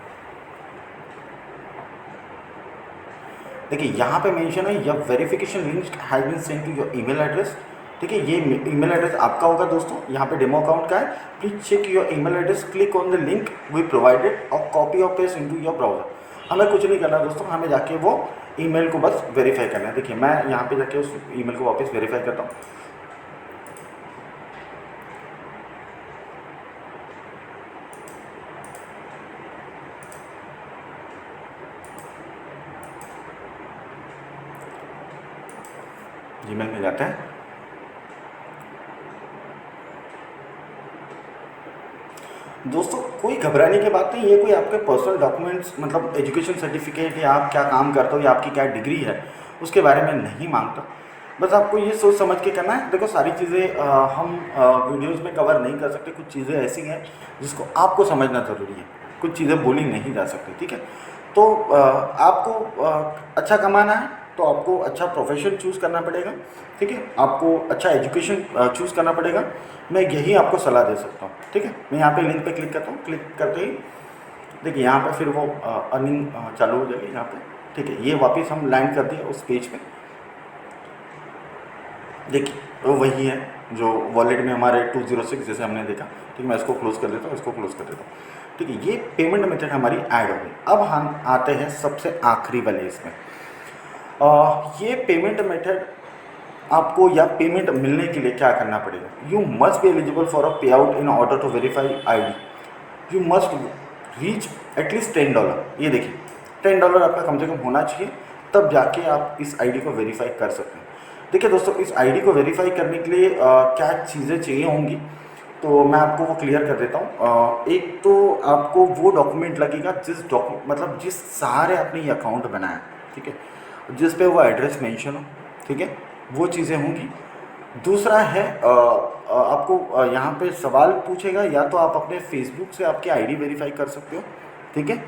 देखिए यहाँ पे मेंशन है your verification link has been send to your email address, ठीक है। ये ईमेल एड्रेस आपका होगा दोस्तों, यहाँ पे डेमो अकाउंट का है। Please check your email address, click on the link we provided और कॉपी और पेस्ट इनटू योर ब्राउजर। हमें कुछ नहीं करना दोस्तों, हमें जाके वो ईमेल को बस वेरीफाई करना है। देखिए मैं यहाँ पे जाके उस ईमेल को वापस वेरीफाई करता हूँ। जीमेल में जाते हैं, दोस्तों कोई घबराने की बात नहीं, ये कोई आपके पर्सनल डॉक्यूमेंट्स मतलब एजुकेशन सर्टिफिकेट या आप क्या काम करते हो या आपकी क्या डिग्री है उसके बारे में नहीं मांगता। बस आपको ये सोच समझ के करना है। देखो सारी चीज़ें हम वीडियोस में कवर नहीं कर सकते, कुछ चीज़ें ऐसी हैं जिसको आपको समझना ज़रूरी है, कुछ चीज़ें बोली नहीं जा सकती, ठीक है। तो आपको अच्छा कमाना है तो आपको अच्छा प्रोफेशन चूज़ करना पड़ेगा, ठीक है। आपको अच्छा एजुकेशन चूज़ करना पड़ेगा। मैं यही आपको सलाह दे सकता हूँ, ठीक है। मैं यहाँ पे लिंक पे क्लिक करता हूँ, क्लिक करते ही देखिए यहाँ पे फिर वो अर्निंग चालू हो जाएगी यहाँ पे, ठीक है। ये वापस हम लैंड कर दिए उस पेज पे। देखिए वो वही है जो वॉलेट में हमारे 206 जैसे हमने देखा, ठीक है। मैं इसको क्लोज़ कर देता हूँ, इसको क्लोज़ कर देता हूँ, ठीक है। ये पेमेंट मेथड हमारी ऐड हो गई। अब हम आते हैं सबसे आखिरी वाले इसमें। ये पेमेंट मेथड आपको या पेमेंट मिलने के लिए क्या करना पड़ेगा। You must be eligible for a pay out in order to verify ID। You must reach at least $10। ये देखिए $10 आपका कम से कम होना चाहिए, तब जाके आप इस आईडी को वेरीफाई कर सकते हैं। देखिए दोस्तों, इस आईडी को वेरीफाई करने के लिए क्या चीज़ें चाहिए होंगी, तो मैं आपको वो क्लियर कर देता हूँ। एक तो आपको वो डॉक्यूमेंट लगेगा मतलब जिस सहारे आपने ये अकाउंट बनाया, ठीक है, जिस पे वो एड्रेस मेंशन हो, ठीक है, वो चीज़ें होंगी। दूसरा है आपको यहाँ पे सवाल पूछेगा, या तो आप अपने फेसबुक से आपकी आईडी वेरीफाई कर सकते हो, ठीक है,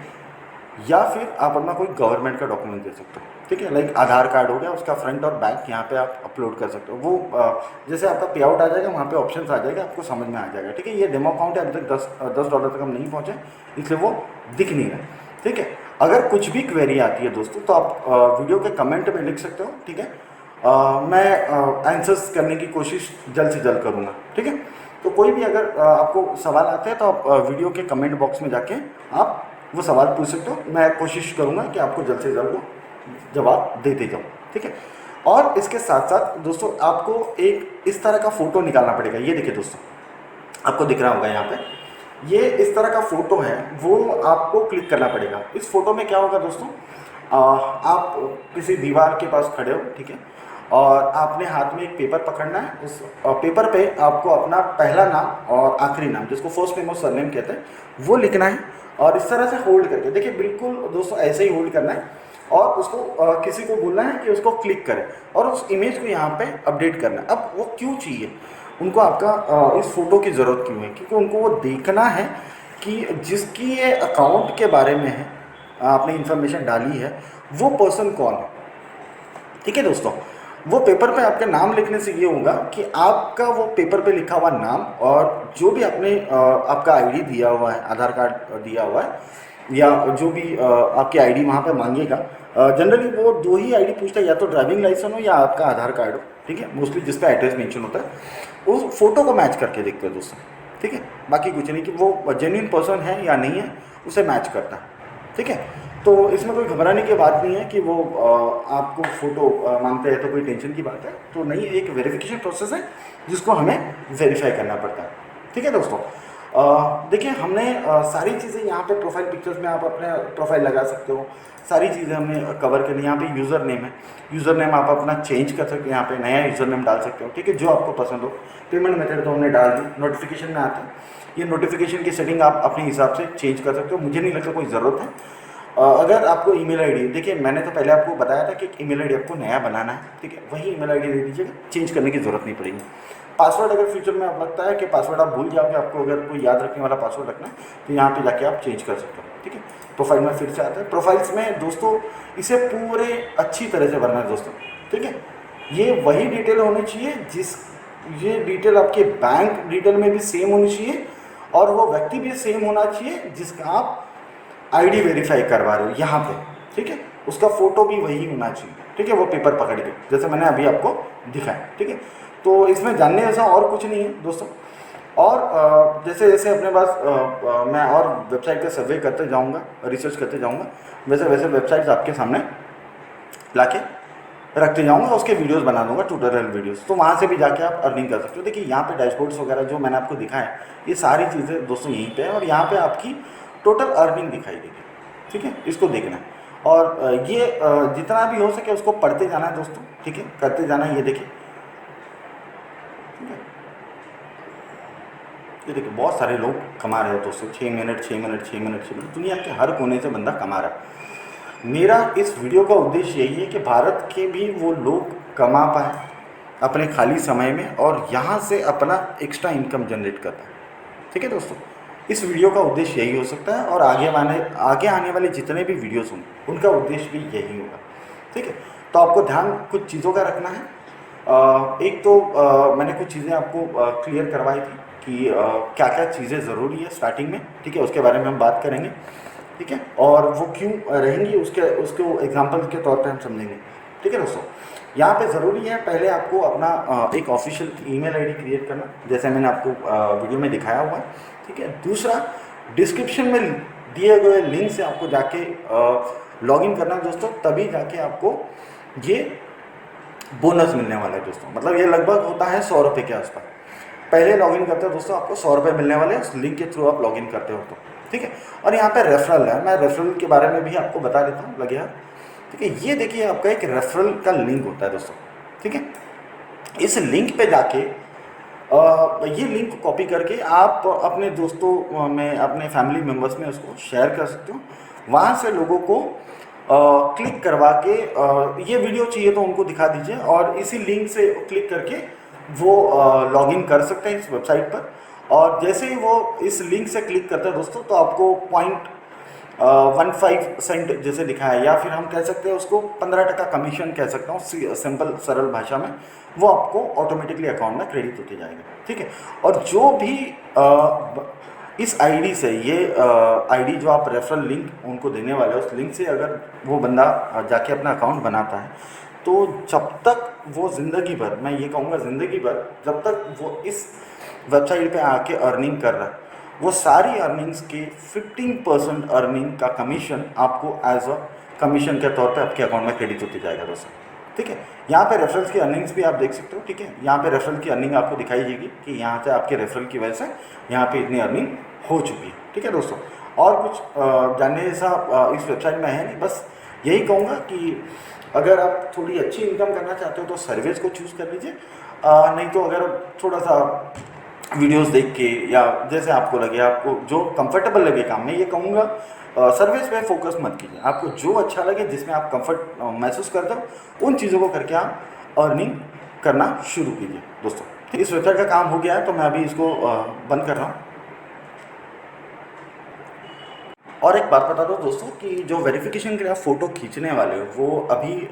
या फिर आप अपना कोई गवर्नमेंट का डॉक्यूमेंट दे सकते हो, ठीक है, लाइक आधार कार्ड हो गया, उसका फ्रंट और बैक यहाँ पे आप अपलोड कर सकते हो। वो जैसे आपका पे आउट आ जाएगा, वहाँ पे ऑप्शंस आ जाएगा, आपको समझ में आ जाएगा, ठीक है। ये डेमो अकाउंट है, अभी तक $10 तक हम नहीं पहुँचे, इसलिए वो दिख नहीं रहा, ठीक है। अगर कुछ भी क्वेरी आती है दोस्तों, तो आप वीडियो के कमेंट में लिख सकते हो, ठीक है। मैं आंसर्स करने की कोशिश जल्द से जल्द करूँगा, ठीक है। तो कोई भी अगर आपको सवाल आते हैं, तो आप वीडियो के कमेंट बॉक्स में जाके आप वो सवाल पूछ सकते हो। मैं कोशिश करूँगा कि आपको जल्द से जल्द वो जवाब देते जाऊँ, ठीक है। और इसके साथ साथ दोस्तों, आपको एक इस तरह का फ़ोटो निकालना पड़ेगा। ये देखिए दोस्तों, आपको दिख रहा होगा यहाँ पे, ये इस तरह का फ़ोटो है, वो आपको क्लिक करना पड़ेगा। इस फोटो में क्या होगा दोस्तों, आप किसी दीवार के पास खड़े हो, ठीक है, और आपने हाथ में एक पेपर पकड़ना है। उस पेपर पे आपको अपना पहला नाम और आखिरी नाम, जिसको फर्स्ट नेम और सरनेम कहते हैं, वो लिखना है। और इस तरह से होल्ड करके, देखिए बिल्कुल दोस्तों ऐसे ही होल्ड करना है, और उसको किसी को बोलना है कि उसको क्लिक करे, और उस इमेज को यहाँ पे अपडेट करना है। अब वो क्यों चाहिए उनको, आपका इस फोटो की ज़रूरत क्यों है? क्योंकि उनको वो देखना है कि जिसकी ये अकाउंट के बारे में है, आपने इन्फॉर्मेशन डाली है, वो पर्सन कौन है, ठीक है दोस्तों। वो पेपर पे आपका नाम लिखने से ये होगा कि आपका वो पेपर पे लिखा हुआ नाम, और जो भी आपने आपका आईडी दिया हुआ है, आधार कार्ड दिया हुआ है, या जो भी आपकी आईडी वहाँ पे मांगेगा, जनरली वो 2 ही आईडी पूछता है, या तो ड्राइविंग लाइसेंस हो या आपका आधार कार्ड हो, ठीक है, मोस्टली जिस पे एड्रेस मेंशन होता है। उस फोटो को मैच करके देखते हैं दोस्तों, ठीक है। बाकी कुछ नहीं कि वो जेन्युइन पर्सन है या नहीं है, उसे मैच करता है, ठीक है। तो इसमें कोई घबराने की बात नहीं है कि वो आपको फ़ोटो मांगते हैं, तो कोई टेंशन की बात है तो नहीं। एक वेरिफिकेशन प्रोसेस है जिसको हमें वेरीफाई करना पड़ता है, ठीक है दोस्तों। देखिए, हमने सारी चीज़ें यहाँ पे प्रोफाइल पिक्चर्स में आप अपने प्रोफाइल लगा सकते हो, सारी चीज़ें हमने कवर कर ली। यहाँ पे यूज़र नेम है, यूज़र नेम आप अपना चेंज कर सकते हो, यहाँ पे नया यूज़र नेम डाल सकते हो, ठीक है, जो आपको पसंद हो। पेमेंट मेथड तो हमने डाल दी, नोटिफिकेशन में आता है, ये नोटिफिकेशन की सेटिंग आप अपने हिसाब से चेंज कर सकते हो, मुझे नहीं लगता कोई ज़रूरत है। अगर आपको ईमेल आईडी, देखिए मैंने तो पहले आपको बताया था कि ईमेल आईडी आपको नया बनाना है, ठीक है, वही ईमेल आईडी दे दीजिएगा, चेंज करने की ज़रूरत नहीं पड़ेगी। पासवर्ड अगर फ्यूचर में आप लगता है कि पासवर्ड आप भूल जाओगे, आपको अगर कोई याद रखने वाला पासवर्ड रखना है, तो यहाँ पे जाके आप चेंज कर सकते हो, ठीक है। प्रोफाइल में फिर से आता है, प्रोफाइल्स में दोस्तों इसे पूरे अच्छी तरह से भरना है दोस्तों, ठीक है। ये वही डिटेल होनी चाहिए ये डिटेल आपके बैंक डिटेल में भी सेम होनी चाहिए, और वो व्यक्ति भी सेम होना चाहिए जिसका आप आईडी वेरीफाई करवा रहे हो यहाँ पे, ठीक है। उसका फ़ोटो भी वही होना चाहिए, ठीक है, वो पेपर पकड़ के, जैसे मैंने अभी आपको दिखाया, ठीक है। तो इसमें जानने जैसा और कुछ नहीं है दोस्तों। और जैसे जैसे अपने पास मैं और वेबसाइट का सर्वे करते जाऊँगा, रिसर्च करते जाऊँगा, वैसे वैसे वेबसाइट्स आपके सामने लाके रखते जाऊँगा, उसके वीडियोस बना दूँगा, ट्यूटोरियल वीडियोस, तो वहाँ से भी जाके आप अर्निंग कर सकते हो। देखिए यहाँ पे डैशबोर्ड्स वगैरह जो मैंने आपको दिखाया, ये सारी चीज़ें दोस्तों यहीं पे है, और यहाँ पे आपकी टोटल अर्निंग दिखाई देगी, ठीक है, इसको देखना है। और ये जितना भी हो सके उसको पढ़ते जाना है दोस्तों, ठीक है, करते जाना है। ये देखिए, ठीक है, ये देखिए बहुत सारे लोग कमा रहे हैं दोस्तों, 6 मिनट 6 मिनट 6 मिनट 6 मिनट, दुनिया के हर कोने से बंदा कमा रहा है। मेरा इस वीडियो का उद्देश्य यही है कि भारत के भी वो लोग कमा पाए अपने खाली समय में, और यहाँ से अपना एक्स्ट्रा इनकम जनरेट कर पाए, ठीक है दोस्तों। इस वीडियो का उद्देश्य यही हो सकता है, और आगे आने वाले जितने भी वीडियोस होंगे उनका उद्देश्य भी यही होगा, ठीक है। तो आपको ध्यान कुछ चीज़ों का रखना है। एक तो मैंने कुछ चीज़ें आपको क्लियर करवाई थी कि क्या क्या चीज़ें ज़रूरी है स्टार्टिंग में, ठीक है, उसके बारे में हम बात करेंगे, ठीक है, और वो क्यों रहेंगी उसको एग्जाम्पल के तौर पे हम समझेंगे, ठीक है दोस्तों। यहाँ पे ज़रूरी है पहले आपको अपना एक ऑफिशियल ईमेल आईडी क्रिएट करना, जैसे मैंने आपको वीडियो में दिखाया हुआ है, ठीक है। दूसरा, डिस्क्रिप्शन में दिए गए लिंक से आपको जाके लॉगिन करना है दोस्तों, तभी जाके आपको ये बोनस मिलने वाला है दोस्तों। मतलब ये लगभग होता है 100 रुपये के आसपास। पहले लॉगिन करते हो दोस्तों, आपको 100 रुपये मिलने वाले हैं, उस लिंक के थ्रू आप लॉगिन करते हो तो, ठीक है। और यहाँ पे रेफरल है, मैं रेफरल के बारे में भी आपको बता देता हूँ लगे हाथ। ठीक है, ये देखिए आपका एक रेफरल का लिंक होता है दोस्तों। ठीक है, इस लिंक पे जाके ये लिंक कॉपी करके आप अपने दोस्तों में, अपने फैमिली मेम्बर्स में उसको शेयर कर सकते हो। वहाँ से लोगों को क्लिक करवा के ये वीडियो चाहिए तो उनको दिखा दीजिए, और इसी लिंक से क्लिक करके वो लॉगिन कर सकते हैं इस वेबसाइट पर। और जैसे ही वो इस लिंक से क्लिक करते हैं दोस्तों, तो आपको 0.15 सेंट जैसे लिखा है, या फिर हम कह सकते हैं उसको 15% कमीशन कह सकता हूँ सिंपल सरल भाषा में, वो आपको ऑटोमेटिकली अकाउंट में क्रेडिट होते जाएगा। ठीक है, और जो भी इस आईडी से, ये आईडी जो आप रेफरल लिंक उनको देने वाले हो, उस लिंक से अगर वो बंदा जाके अपना अकाउंट बनाता है, तो जब तक वो ज़िंदगी भर, मैं ये कहूँगा ज़िंदगी भर, जब तक वो इस वेबसाइट पे आके अर्निंग कर रहा है, वो सारी अर्निंग्स के 15% अर्निंग का कमीशन आपको एज अ कमीशन के तौर पे आपके अकाउंट में क्रेडिट होते जाएगा दोस्तों। ठीक है, यहाँ पे रेफरल्स की अर्निंग्स भी आप देख सकते हो। ठीक है, यहाँ पे रेफरल की अर्निंग आपको दिखाई देगी कि यहाँ से आपके रेफरल की वजह से यहाँ पे इतनी अर्निंग हो चुकी है। ठीक है दोस्तों, और कुछ जानने जैसा इस वेबसाइट में है नहीं, बस यही कहूँगा कि अगर आप थोड़ी अच्छी इनकम करना चाहते हो तो सर्विस को चूज़ कर लीजिए, नहीं तो अगर थोड़ा सा वीडियोस देख के, या जैसे आपको लगे, आपको जो कंफर्टेबल लगे काम में, ये कहूँगा सर्विस पे फोकस मत कीजिए। आपको जो अच्छा लगे, जिसमें आप कंफर्ट महसूस करते हो, उन चीज़ों को करके आप अर्निंग करना शुरू कीजिए दोस्तों। इस वेबसाइट का काम हो गया है, तो मैं अभी इसको बंद कर रहा हूँ। और एक बात बता दो दोस्तों कि जो वेरिफिकेशन के लिए आप फ़ोटो खींचने वाले हो, वो अभी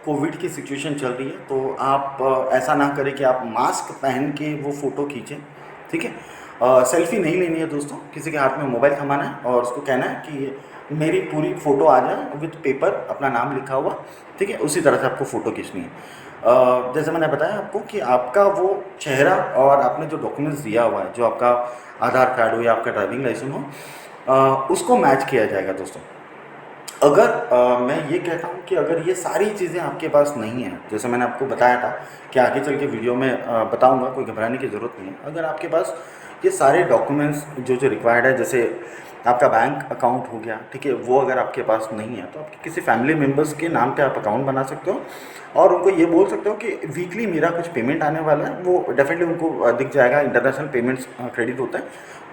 कोविड की सिचुएशन चल रही है, तो आप ऐसा ना करें कि आप मास्क पहन के वो फ़ोटो खींचें। ठीक है, सेल्फी नहीं लेनी है दोस्तों, किसी के हाथ में मोबाइल थमाना है और उसको कहना है कि मेरी पूरी फ़ोटो आ जाए विद पेपर, अपना नाम लिखा हुआ। ठीक है, उसी तरह से आपको फ़ोटो खींचनी है। जैसे मैंने बताया आपको कि आपका वो चेहरा और आपने जो डॉक्यूमेंट्स दिया हुआ है, जो आपका आधार कार्ड हो या आपका ड्राइविंग लाइसेंस हो, उसको मैच किया जाएगा दोस्तों। अगर मैं ये कहता हूँ कि अगर ये सारी चीज़ें आपके पास नहीं हैं, जैसे मैंने आपको बताया था कि आगे चल के वीडियो में बताऊँगा, कोई घबराने की ज़रूरत नहीं है। अगर आपके पास ये सारे डॉक्यूमेंट्स जो रिक्वायर्ड है, जैसे आपका बैंक अकाउंट हो गया, ठीक है, वो अगर आपके पास नहीं है, तो आपके किसी फैमिली मेम्बर्स के नाम पे आप अकाउंट बना सकते हो और उनको ये बोल सकते हो कि वीकली मेरा कुछ पेमेंट आने वाला है, वो डेफिनेटली उनको दिख जाएगा, इंटरनेशनल पेमेंट्स क्रेडिट होता है,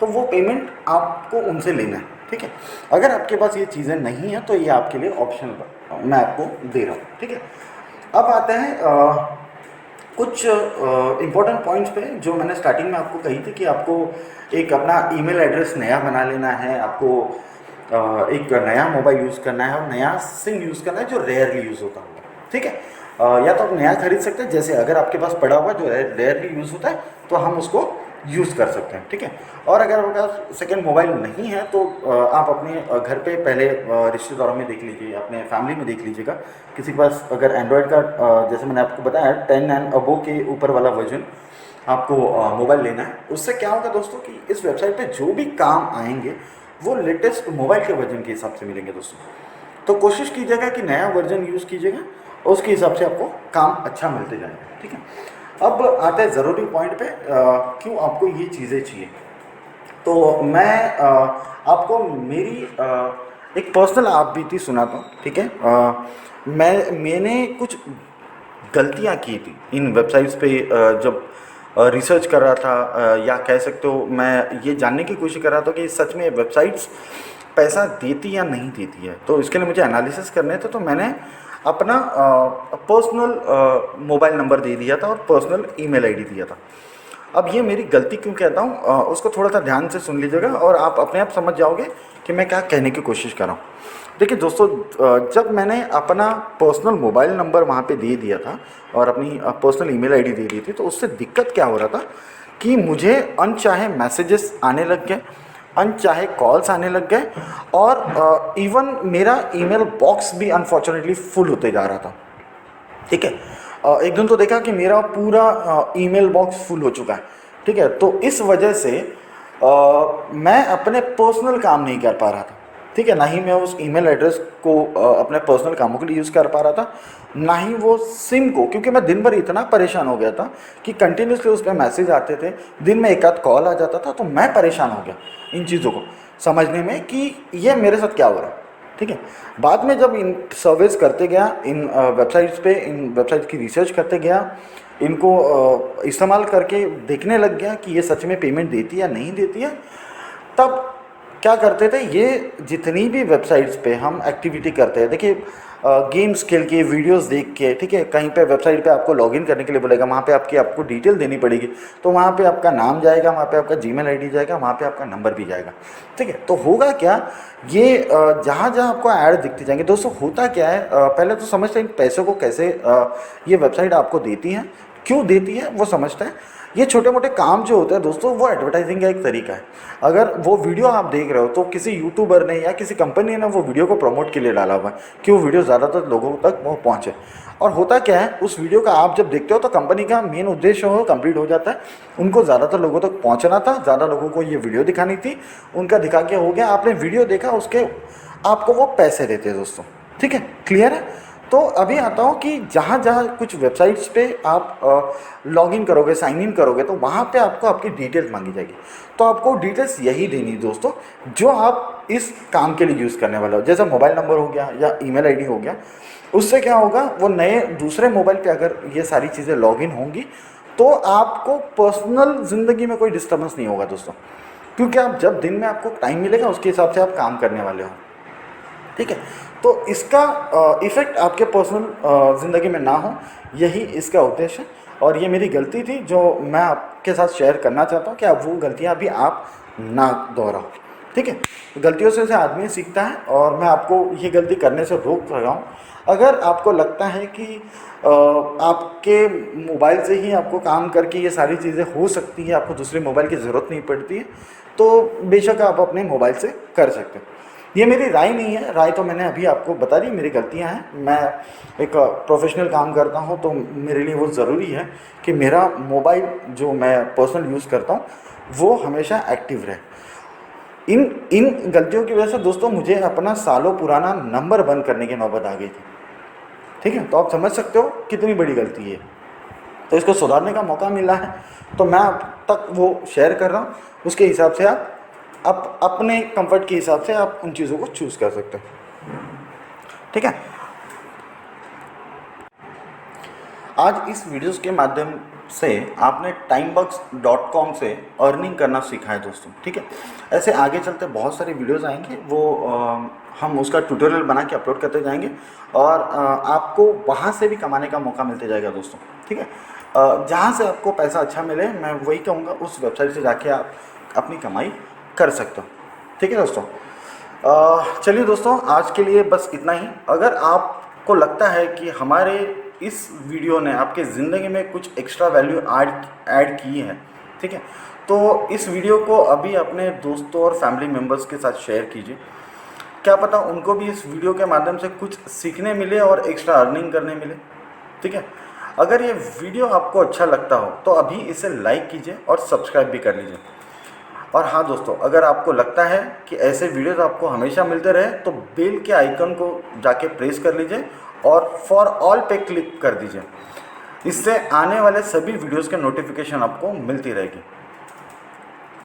तो वो पेमेंट आपको उनसे लेना है। ठीक है, अगर आपके पास ये चीज़ें नहीं हैं तो ये आपके लिए ऑप्शनल मैं आपको दे रहा हूँ। ठीक है, अब आते हैं कुछ इम्पोर्टेंट पॉइंट्स पे जो मैंने स्टार्टिंग में आपको कही थी कि आपको एक अपना ईमेल एड्रेस नया बना लेना है, आपको एक नया मोबाइल यूज़ करना है और नया सिम यूज़ करना है जो रेयरली यूज़ होता होगा। ठीक है, या तो आप नया खरीद सकते हैं, जैसे अगर आपके पास पड़ा हुआ जो रेयरली यूज़ होता है तो हम उसको यूज़ कर सकते हैं। ठीक है, और अगर आपके पास सेकेंड मोबाइल नहीं है तो आप अपने घर पे पहले रिश्तेदारों में देख लीजिए, अपने फैमिली में देख लीजिएगा, किसी के पास अगर एंड्रॉयड का जैसे मैंने आपको बताया 10 एंड अबो के ऊपर वाला वर्जन आपको मोबाइल लेना है। उससे क्या होगा दोस्तों कि इस वेबसाइट पे जो भी काम आएंगे वो लेटेस्ट मोबाइल के वर्जन के हिसाब से मिलेंगे दोस्तों। तो कोशिश कीजिएगा कि नया वर्जन यूज़ कीजिएगा, उसके हिसाब से आपको काम अच्छा मिलते जाएगा। ठीक है, अब आते हैं ज़रूरी पॉइंट पे, क्यों आपको ये चीज़ें चाहिए। तो मैं आपको मेरी एक पर्सनल आप बीती सुनाता हूँ। ठीक है, मैंने कुछ गलतियाँ की थी इन वेबसाइट्स पे जब रिसर्च कर रहा था, या कह सकते हो मैं ये जानने की कोशिश कर रहा था कि सच में वेबसाइट्स पैसा देती या नहीं देती है। तो इसके लिए मुझे एनालिसिस करने थे, तो मैंने अपना पर्सनल मोबाइल नंबर दे दिया था और पर्सनल ईमेल आईडी दिया था। अब ये मेरी गलती क्यों कहता हूँ, उसको थोड़ा सा ध्यान से सुन लीजिएगा और आप अपने आप समझ जाओगे कि मैं क्या कहने की कोशिश कर रहा हूँ। देखिए दोस्तों, जब मैंने अपना पर्सनल मोबाइल नंबर वहाँ पे दे दिया था और अपनी पर्सनल ईमेल आईडी दे दी थी, तो उससे दिक्कत क्या हो रहा था कि मुझे अनचाहे मैसेजेस आने लग गए, अनचाहे कॉल्स आने लग गए, और इवन मेरा ईमेल बॉक्स भी अनफॉर्चुनेटली फुल होते जा रहा था। ठीक है, एक दिन तो देखा कि मेरा पूरा ईमेल बॉक्स फुल हो चुका है। ठीक है, तो इस वजह से मैं अपने पर्सनल काम नहीं कर पा रहा था। ठीक है, ना ही मैं उस ईमेल एड्रेस को अपने पर्सनल कामों के लिए यूज़ कर पा रहा था, ना ही वो सिम को, क्योंकि मैं दिन भर इतना परेशान हो गया था कि कंटिन्यूसली उस पर मैसेज आते थे, दिन में एक आध कॉल आ जाता था, तो मैं परेशान हो गया इन चीज़ों को। समझने में कि ये मेरे साथ क्या हो रहा है, ठीक है। बाद में जब इन सर्विस करते गया, इन वेबसाइट्स पे, इन वेबसाइट्स की रिसर्च करते गया, इनको इस्तेमाल करके देखने लग गया कि ये सच में पेमेंट देती है या नहीं देती है, तब क्या करते थे, ये जितनी भी वेबसाइट्स पे हम एक्टिविटी करते हैं, देखिए गेम्स खेल के, वीडियोस देख के, ठीक है, कहीं पे वेबसाइट पे आपको लॉगिन करने के लिए बोलेगा, वहाँ पे आपको डिटेल देनी पड़ेगी, तो वहाँ पे आपका नाम जाएगा, वहाँ पे आपका जीमेल आईडी जाएगा, वहाँ पे आपका नंबर भी जाएगा, ठीक है। तो होगा क्या, ये जहाँ जहाँ आपको ऐड दिखते जाएंगे दोस्तों, होता क्या है, पहले तो समझते हैं इन पैसों को कैसे ये वेबसाइट आपको देती है, क्यों देती है वो समझते हैं। ये छोटे मोटे काम जो होते हैं दोस्तों, वो एडवर्टाइजिंग का एक तरीका है। अगर वो वीडियो आप देख रहे हो तो किसी यूट्यूबर ने या किसी कंपनी ने वो वीडियो को प्रमोट के लिए डाला हुआ है कि वो वीडियो ज़्यादातर लोगों तक वो पहुँचे। और होता क्या है, उस वीडियो का आप जब देखते हो तो कंपनी का मेन उद्देश्य हो कंप्लीट हो जाता है। उनको ज़्यादातर लोगों तक पहुँचना था, ज़्यादा लोगों को ये वीडियो दिखानी थी, उनका दिखा के हो गया, आपने वीडियो देखा, उसके आपको वो पैसे देते हैं दोस्तों, ठीक है, क्लियर है। तो अभी आता हूँ कि जहाँ जहाँ कुछ वेबसाइट्स पे आप लॉगिन करोगे, साइन इन करोगे, तो वहाँ पे आपको आपकी डिटेल्स मांगी जाएगी। तो आपको डिटेल्स यही देनी दोस्तों जो आप इस काम के लिए यूज़ करने वाले हो, जैसे मोबाइल नंबर हो गया या ईमेल आईडी हो गया। उससे क्या होगा, वो नए दूसरे मोबाइल पे अगर ये सारी चीज़ें लॉगिन होंगी तो आपको पर्सनल ज़िंदगी में कोई डिस्टर्बेंस नहीं होगा दोस्तों, क्योंकि आप जब दिन में आपको टाइम मिलेगा उसके हिसाब से आप काम करने वाले हो, ठीक है। तो इसका इफ़ेक्ट आपके पर्सनल ज़िंदगी में ना हो, यही इसका उद्देश्य है। और ये मेरी गलती थी जो मैं आपके साथ शेयर करना चाहता हूँ कि अब वो गलतियाँ भी आप ना दोहराओ, ठीक है। गलतियों से आदमी सीखता है और मैं आपको ये गलती करने से रोक रहा हूँ। अगर आपको लगता है कि आपके मोबाइल से ही आपको काम करके ये सारी चीज़ें हो सकती है, आपको दूसरे मोबाइल की ज़रूरत नहीं पड़ती है, तो बेशक आप अपने मोबाइल से कर सकते हो। ये मेरी राय नहीं है, राय तो मैंने अभी आपको बता दी, मेरी गलतियां हैं। मैं एक प्रोफेशनल काम करता हूं तो मेरे लिए वो ज़रूरी है कि मेरा मोबाइल जो मैं पर्सनल यूज़ करता हूं वो हमेशा एक्टिव रहे। इन गलतियों की वजह से दोस्तों मुझे अपना सालों पुराना नंबर बंद करने की नौबत आ गई थी, ठीक है। तो आप समझ सकते हो कितनी बड़ी गलती है। तो इसको सुधारने का मौका मिला है तो मैं अब तक वो शेयर कर रहा हूँ। उसके हिसाब से आप अपने कंफर्ट के हिसाब से आप उन चीज़ों को चूज़ कर सकते हो, ठीक है। आज इस वीडियोस के माध्यम से आपने timebox.com से अर्निंग करना सीखा है दोस्तों, ठीक है। ऐसे आगे चलते बहुत सारे वीडियोस आएंगे, वो हम उसका ट्यूटोरियल बना के अपलोड करते जाएंगे और आपको वहाँ से भी कमाने का मौका मिलते जाएगा दोस्तों, ठीक है। जहाँ से आपको पैसा अच्छा मिले, मैं वही कहूँगा उस वेबसाइट से जाके आप अपनी कमाई कर सकते हो, ठीक है दोस्तों। चलिए दोस्तों, आज के लिए बस इतना ही। अगर आपको लगता है कि हमारे इस वीडियो ने आपके ज़िंदगी में कुछ एक्स्ट्रा वैल्यू ऐड की है, ठीक है, तो इस वीडियो को अभी अपने दोस्तों और फैमिली मेम्बर्स के साथ शेयर कीजिए। क्या पता उनको भी इस वीडियो के माध्यम से कुछ सीखने मिले और एक्स्ट्रा अर्निंग करने मिले, ठीक है। अगर ये वीडियो आपको अच्छा लगता हो तो अभी इसे लाइक कीजिए और सब्सक्राइब भी कर लीजिए। और हाँ दोस्तों, अगर आपको लगता है कि ऐसे वीडियोस आपको हमेशा मिलते रहे तो बेल के आइकन को जाके प्रेस कर लीजिए और फॉर ऑल पे क्लिक कर दीजिए। इससे आने वाले सभी वीडियोस के नोटिफिकेशन आपको मिलती रहेगी।